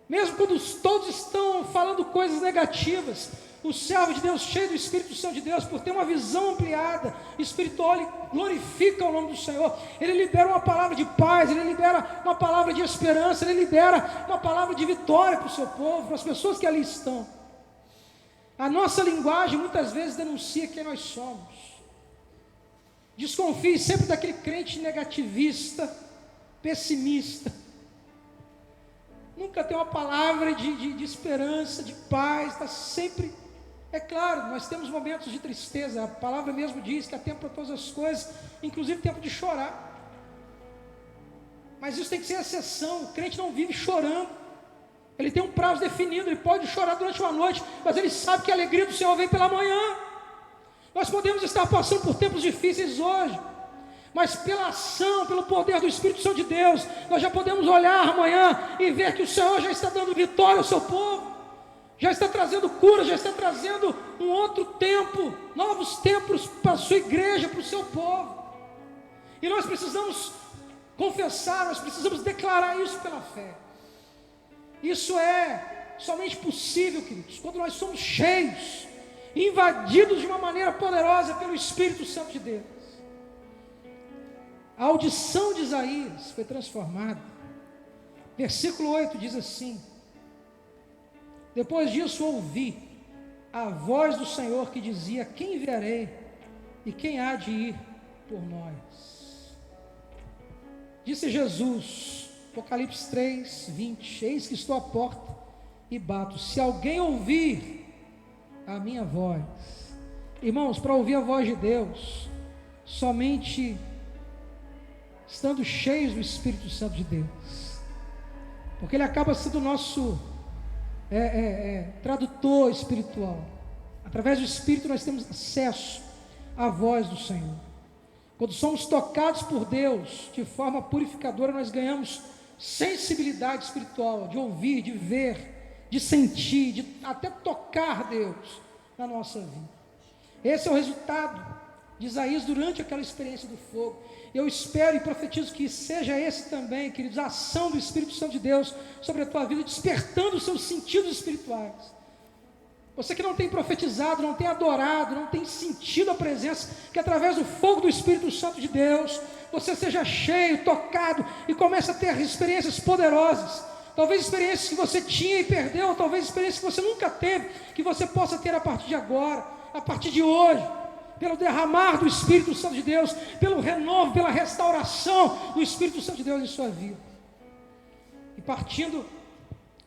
Mesmo quando todos estão falando coisas negativas, o servo de Deus, cheio do Espírito Santo de Deus, por ter uma visão ampliada espiritual, ele glorifica o nome do Senhor. Ele libera uma palavra de paz, ele libera uma palavra de esperança, ele libera uma palavra de vitória para o seu povo, para as pessoas que ali estão. A nossa linguagem muitas vezes denuncia quem nós somos. Desconfie sempre daquele crente negativista, pessimista. Nunca tem uma palavra de esperança, de paz, está sempre... É claro, nós temos momentos de tristeza, a palavra mesmo diz que há tempo para todas as coisas, inclusive tempo de chorar. Mas isso tem que ser a exceção. O crente não vive chorando. Ele tem um prazo definido, ele pode chorar durante uma noite, mas ele sabe que a alegria do Senhor vem pela manhã. Nós podemos estar passando por tempos difíceis hoje, mas pela ação, pelo poder do Espírito Santo de Deus, nós já podemos olhar amanhã e ver que o Senhor já está dando vitória ao seu povo, já está trazendo cura, já está trazendo um outro tempo, novos tempos para a sua igreja, para o seu povo. E nós precisamos confessar, nós precisamos declarar isso pela fé. Isso é somente possível, queridos, quando nós somos cheios, invadidos de uma maneira poderosa pelo Espírito Santo de Deus. A audição de Isaías foi transformada. Versículo 8 diz assim: depois disso ouvi a voz do Senhor que dizia: quem enviarei e quem há de ir por nós? Disse Jesus, Apocalipse 3, 20: eis que estou à porta e bato, se alguém ouvir a minha voz. Irmãos, para ouvir a voz de Deus, somente estando cheios do Espírito Santo de Deus, porque Ele acaba sendo o nosso tradutor espiritual. Através do Espírito nós temos acesso à voz do Senhor. Quando somos tocados por Deus de forma purificadora, nós ganhamos sensibilidade espiritual, de ouvir, de ver, de sentir, de até tocar Deus na nossa vida. Esse é o resultado de Isaías durante aquela experiência do fogo. Eu espero e profetizo que seja esse também, queridos, a ação do Espírito Santo de Deus sobre a tua vida, despertando os seus sentidos espirituais. Você que não tem profetizado, não tem adorado, não tem sentido a presença, que através do fogo do Espírito Santo de Deus, você seja cheio, tocado e comece a ter experiências poderosas. Talvez experiências que você tinha e perdeu, talvez experiências que você nunca teve, que você possa ter a partir de agora, a partir de hoje, pelo derramar do Espírito Santo de Deus, pelo renovo, pela restauração do Espírito Santo de Deus em sua vida. E partindo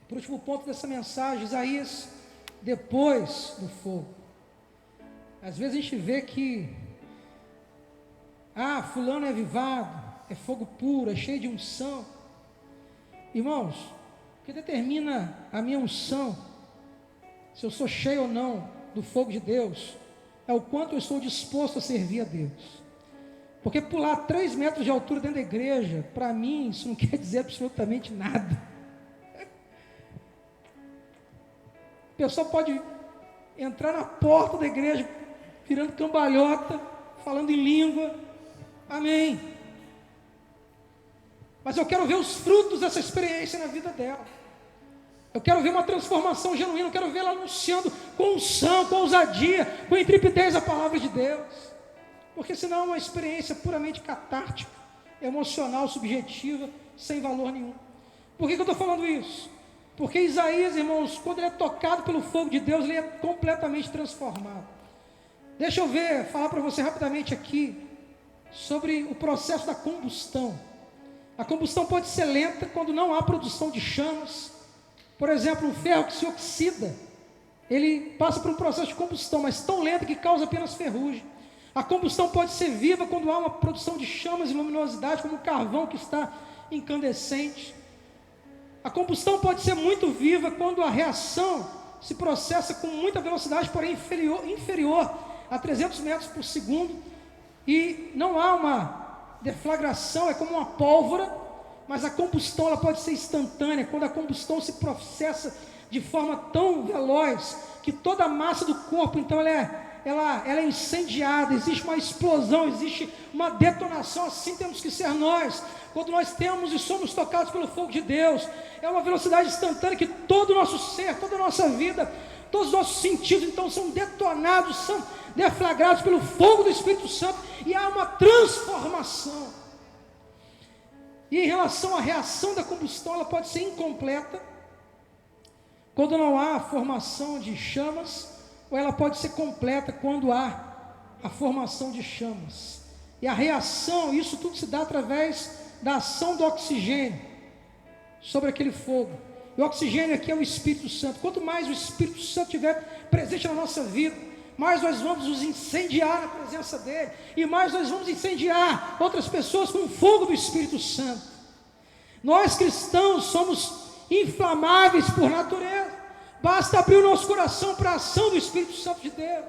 para o último ponto dessa mensagem, Isaías, depois do fogo. Às vezes a gente vê que fulano é avivado, é fogo puro, é cheio de unção. Irmãos, o que determina a minha unção, se eu sou cheio ou não do fogo de Deus, é o quanto eu estou disposto a servir a Deus. Porque pular 3 metros de altura dentro da igreja, para mim, isso não quer dizer absolutamente nada. A pessoa pode entrar na porta da igreja, virando cambalhota, falando em língua, amém. Mas eu quero ver os frutos dessa experiência na vida dela. Eu quero ver uma transformação genuína, eu quero ver ela anunciando com unção, com ousadia, com intrepidez a palavra de Deus. Porque senão é uma experiência puramente catártica, emocional, subjetiva, sem valor nenhum. Por que eu estou falando isso? Porque Isaías, irmãos, quando ele é tocado pelo fogo de Deus, ele é completamente transformado. Deixa eu falar para você rapidamente aqui, sobre o processo da combustão. A combustão pode ser lenta quando não há produção de chamas. Por exemplo, um ferro que se oxida, ele passa por um processo de combustão, mas tão lento que causa apenas ferrugem. A combustão pode ser viva quando há uma produção de chamas e luminosidade, como um carvão que está incandescente. A combustão pode ser muito viva quando a reação se processa com muita velocidade, porém inferior a 300 metros por segundo, e não há uma deflagração, é como uma pólvora. Mas a combustão ela pode ser instantânea, quando a combustão se processa de forma tão veloz, que toda a massa do corpo, então ela é incendiada, existe uma explosão, existe uma detonação. Assim temos que ser nós, quando nós temos e somos tocados pelo fogo de Deus. É uma velocidade instantânea que todo o nosso ser, toda a nossa vida, todos os nossos sentidos, então são detonados, são deflagrados pelo fogo do Espírito Santo, e há uma transformação. E em relação à reação da combustão, ela pode ser incompleta, quando não há a formação de chamas, ou ela pode ser completa quando há a formação de chamas. E a reação, isso tudo se dá através da ação do oxigênio sobre aquele fogo. E o oxigênio aqui é o Espírito Santo. Quanto mais o Espírito Santo estiver presente na nossa vida, mais nós vamos nos incendiar na presença dele, e mais nós vamos incendiar outras pessoas com o fogo do Espírito Santo. Nós cristãos somos inflamáveis por natureza, basta abrir o nosso coração para a ação do Espírito Santo de Deus.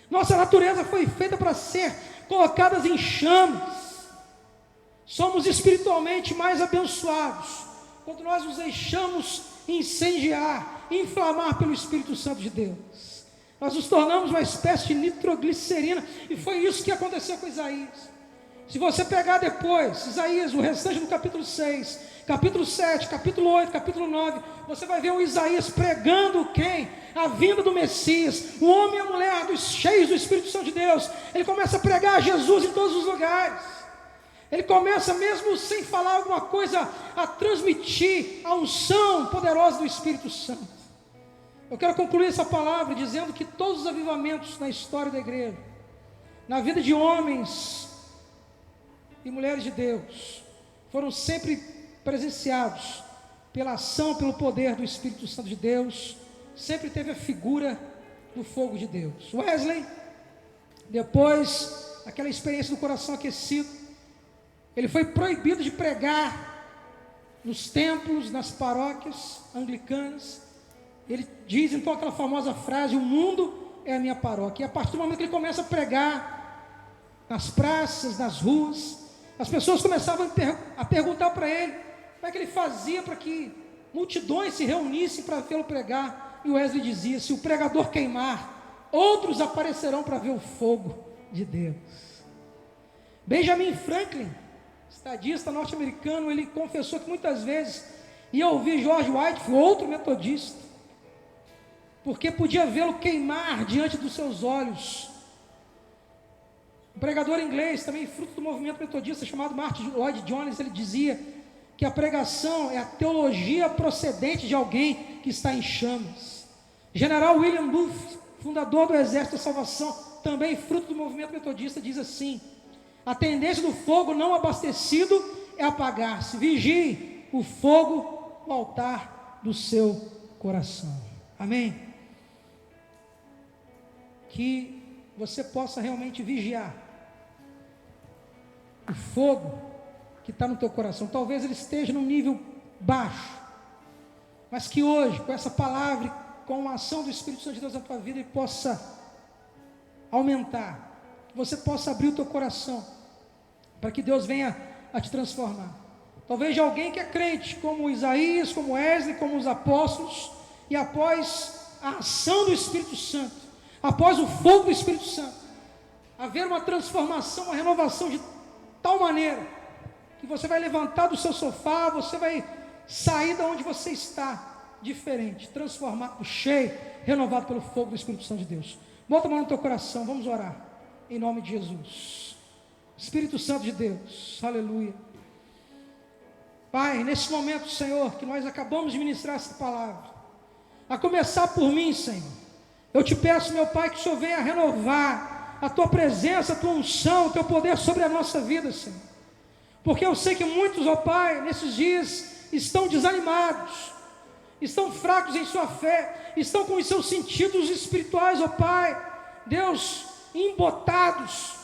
Nossa natureza foi feita para ser colocada em chamas. Somos espiritualmente mais abençoados quando nós nos deixamos incendiar, inflamar pelo Espírito Santo de Deus. Nós nos tornamos uma espécie de nitroglicerina, e foi isso que aconteceu com Isaías. Se você pegar depois, Isaías, o restante do capítulo 6, capítulo 7, capítulo 8, capítulo 9, você vai ver o Isaías pregando quem? A vinda do Messias, o homem e a mulher cheios do Espírito Santo de Deus. Ele começa a pregar Jesus em todos os lugares. Ele começa, mesmo sem falar alguma coisa, a transmitir a unção poderosa do Espírito Santo. Eu quero concluir essa palavra dizendo que todos os avivamentos na história da igreja, na vida de homens e mulheres de Deus, foram sempre presenciados pela ação, pelo poder do Espírito Santo de Deus. Sempre teve a figura do fogo de Deus. Wesley, depois daquela experiência do coração aquecido, ele foi proibido de pregar nos templos, nas paróquias anglicanas. Ele diz então aquela famosa frase: o mundo é a minha paróquia. E a partir do momento que ele começa a pregar nas praças, nas ruas, as pessoas começavam a perguntar para ele como é que ele fazia para que multidões se reunissem para vê-lo pregar. E Wesley dizia: se o pregador queimar, outros aparecerão para ver o fogo de Deus. Benjamin Franklin, estadista norte-americano, ele confessou que muitas vezes ia ouvir George Whitefield, outro metodista, porque podia vê-lo queimar diante dos seus olhos. Um pregador inglês, também fruto do movimento metodista, chamado Martin Lloyd Jones, ele dizia que a pregação é a teologia procedente de alguém que está em chamas. General William Booth, fundador do Exército da Salvação, também fruto do movimento metodista, diz assim: a tendência do fogo não abastecido é apagar-se. Vigie o fogo no altar do seu coração. Amém? Que você possa realmente vigiar o fogo que está no teu coração. Talvez ele esteja num nível baixo, mas que hoje, com essa palavra, com a ação do Espírito Santo de Deus na tua vida, ele possa aumentar, que você possa abrir o teu coração, para que Deus venha a te transformar. Talvez de alguém que é crente, como Isaías, como Wesley, como os apóstolos, e após a ação do Espírito Santo, após o fogo do Espírito Santo, haver uma transformação, uma renovação de tal maneira, que você vai levantar do seu sofá, você vai sair de onde você está, diferente, transformado, cheio, renovado pelo fogo do Espírito Santo de Deus. Bota a mão no teu coração, vamos orar, em nome de Jesus. Espírito Santo de Deus, aleluia. Pai, nesse momento, Senhor, que nós acabamos de ministrar essa palavra, a começar por mim, Senhor, eu te peço, meu Pai, que o Senhor venha renovar a tua presença, a tua unção, o teu poder sobre a nossa vida, Senhor, porque eu sei que muitos, ó Pai, nesses dias estão desanimados, estão fracos em sua fé, estão com os seus sentidos espirituais, ó Pai, Deus, embotados,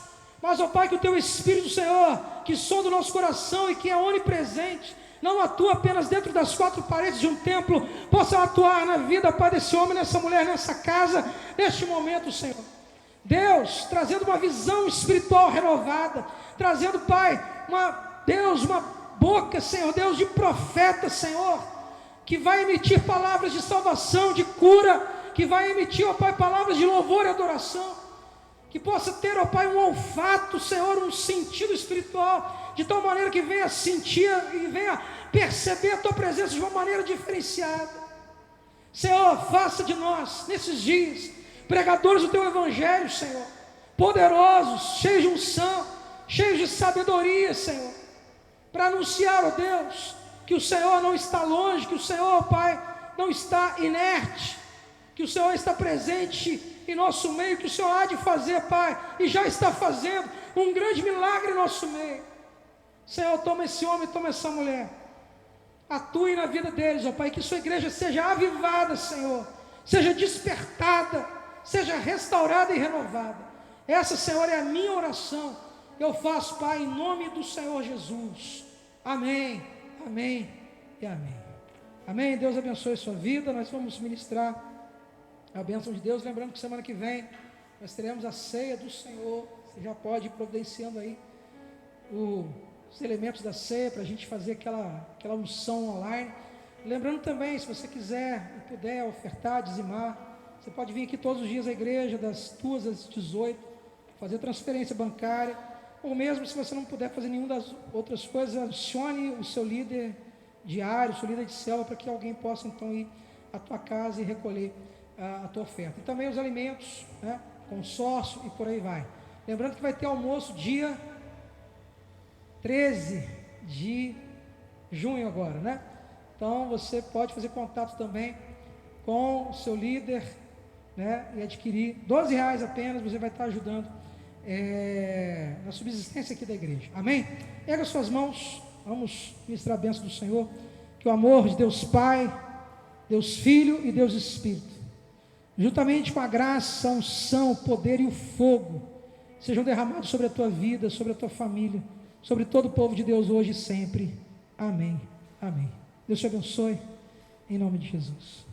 mas, ó Pai, que o Teu Espírito, Senhor, que sonda o nosso coração e que é onipresente, não atua apenas dentro das quatro paredes de um templo, possa atuar na vida, Pai, desse homem, nessa mulher, nessa casa, neste momento, Senhor. Deus, trazendo uma visão espiritual renovada, trazendo, Pai, uma boca, Senhor, Deus, de profeta, Senhor, que vai emitir palavras de salvação, de cura, que vai emitir, ó Pai, palavras de louvor e adoração, que possa ter, ó Pai, um olfato, Senhor, um sentido espiritual, de tal maneira que venha sentir e venha perceber a Tua presença de uma maneira diferenciada. Senhor, faça de nós, nesses dias, pregadores do Teu Evangelho, Senhor, poderosos, cheios de unção, cheios de sabedoria, Senhor, para anunciar, ó Deus, que o Senhor não está longe, que o Senhor, ó Pai, não está inerte, que o Senhor está presente em nosso meio, que o Senhor há de fazer, Pai, e já está fazendo um grande milagre em nosso meio. Senhor, toma esse homem, toma essa mulher, atue na vida deles, ó Pai, que sua igreja seja avivada, Senhor, seja despertada, seja restaurada e renovada. Essa, Senhor, é a minha oração, eu faço, Pai, em nome do Senhor Jesus. Amém, amém e amém. Amém, Deus abençoe a sua vida. Nós vamos ministrar a bênção de Deus, lembrando que semana que vem nós teremos a ceia do Senhor. Você já pode ir providenciando aí os elementos da ceia, para a gente fazer aquela unção online. Lembrando também, se você quiser e puder ofertar, dizimar, você pode vir aqui todos os dias à igreja, das 2 às 18, fazer transferência bancária, ou mesmo se você não puder fazer nenhuma das outras coisas, adicione o seu líder diário, o seu líder de célula, para que alguém possa então ir à tua casa e recolher a tua oferta. E também os alimentos, né, consórcio e por aí vai. Lembrando que vai ter almoço dia 13 de junho agora, né? Então você pode fazer contato também com o seu líder, né, e adquirir R$12 apenas. Você vai estar ajudando na subsistência aqui da igreja. Amém? Erga suas mãos, vamos ministrar a bênção do Senhor. Que o amor de Deus Pai, Deus Filho e Deus Espírito, juntamente com a graça, a unção, o poder e o fogo, sejam derramados sobre a tua vida, sobre a tua família, sobre todo o povo de Deus hoje e sempre. Amém, amém. Deus te abençoe, em nome de Jesus.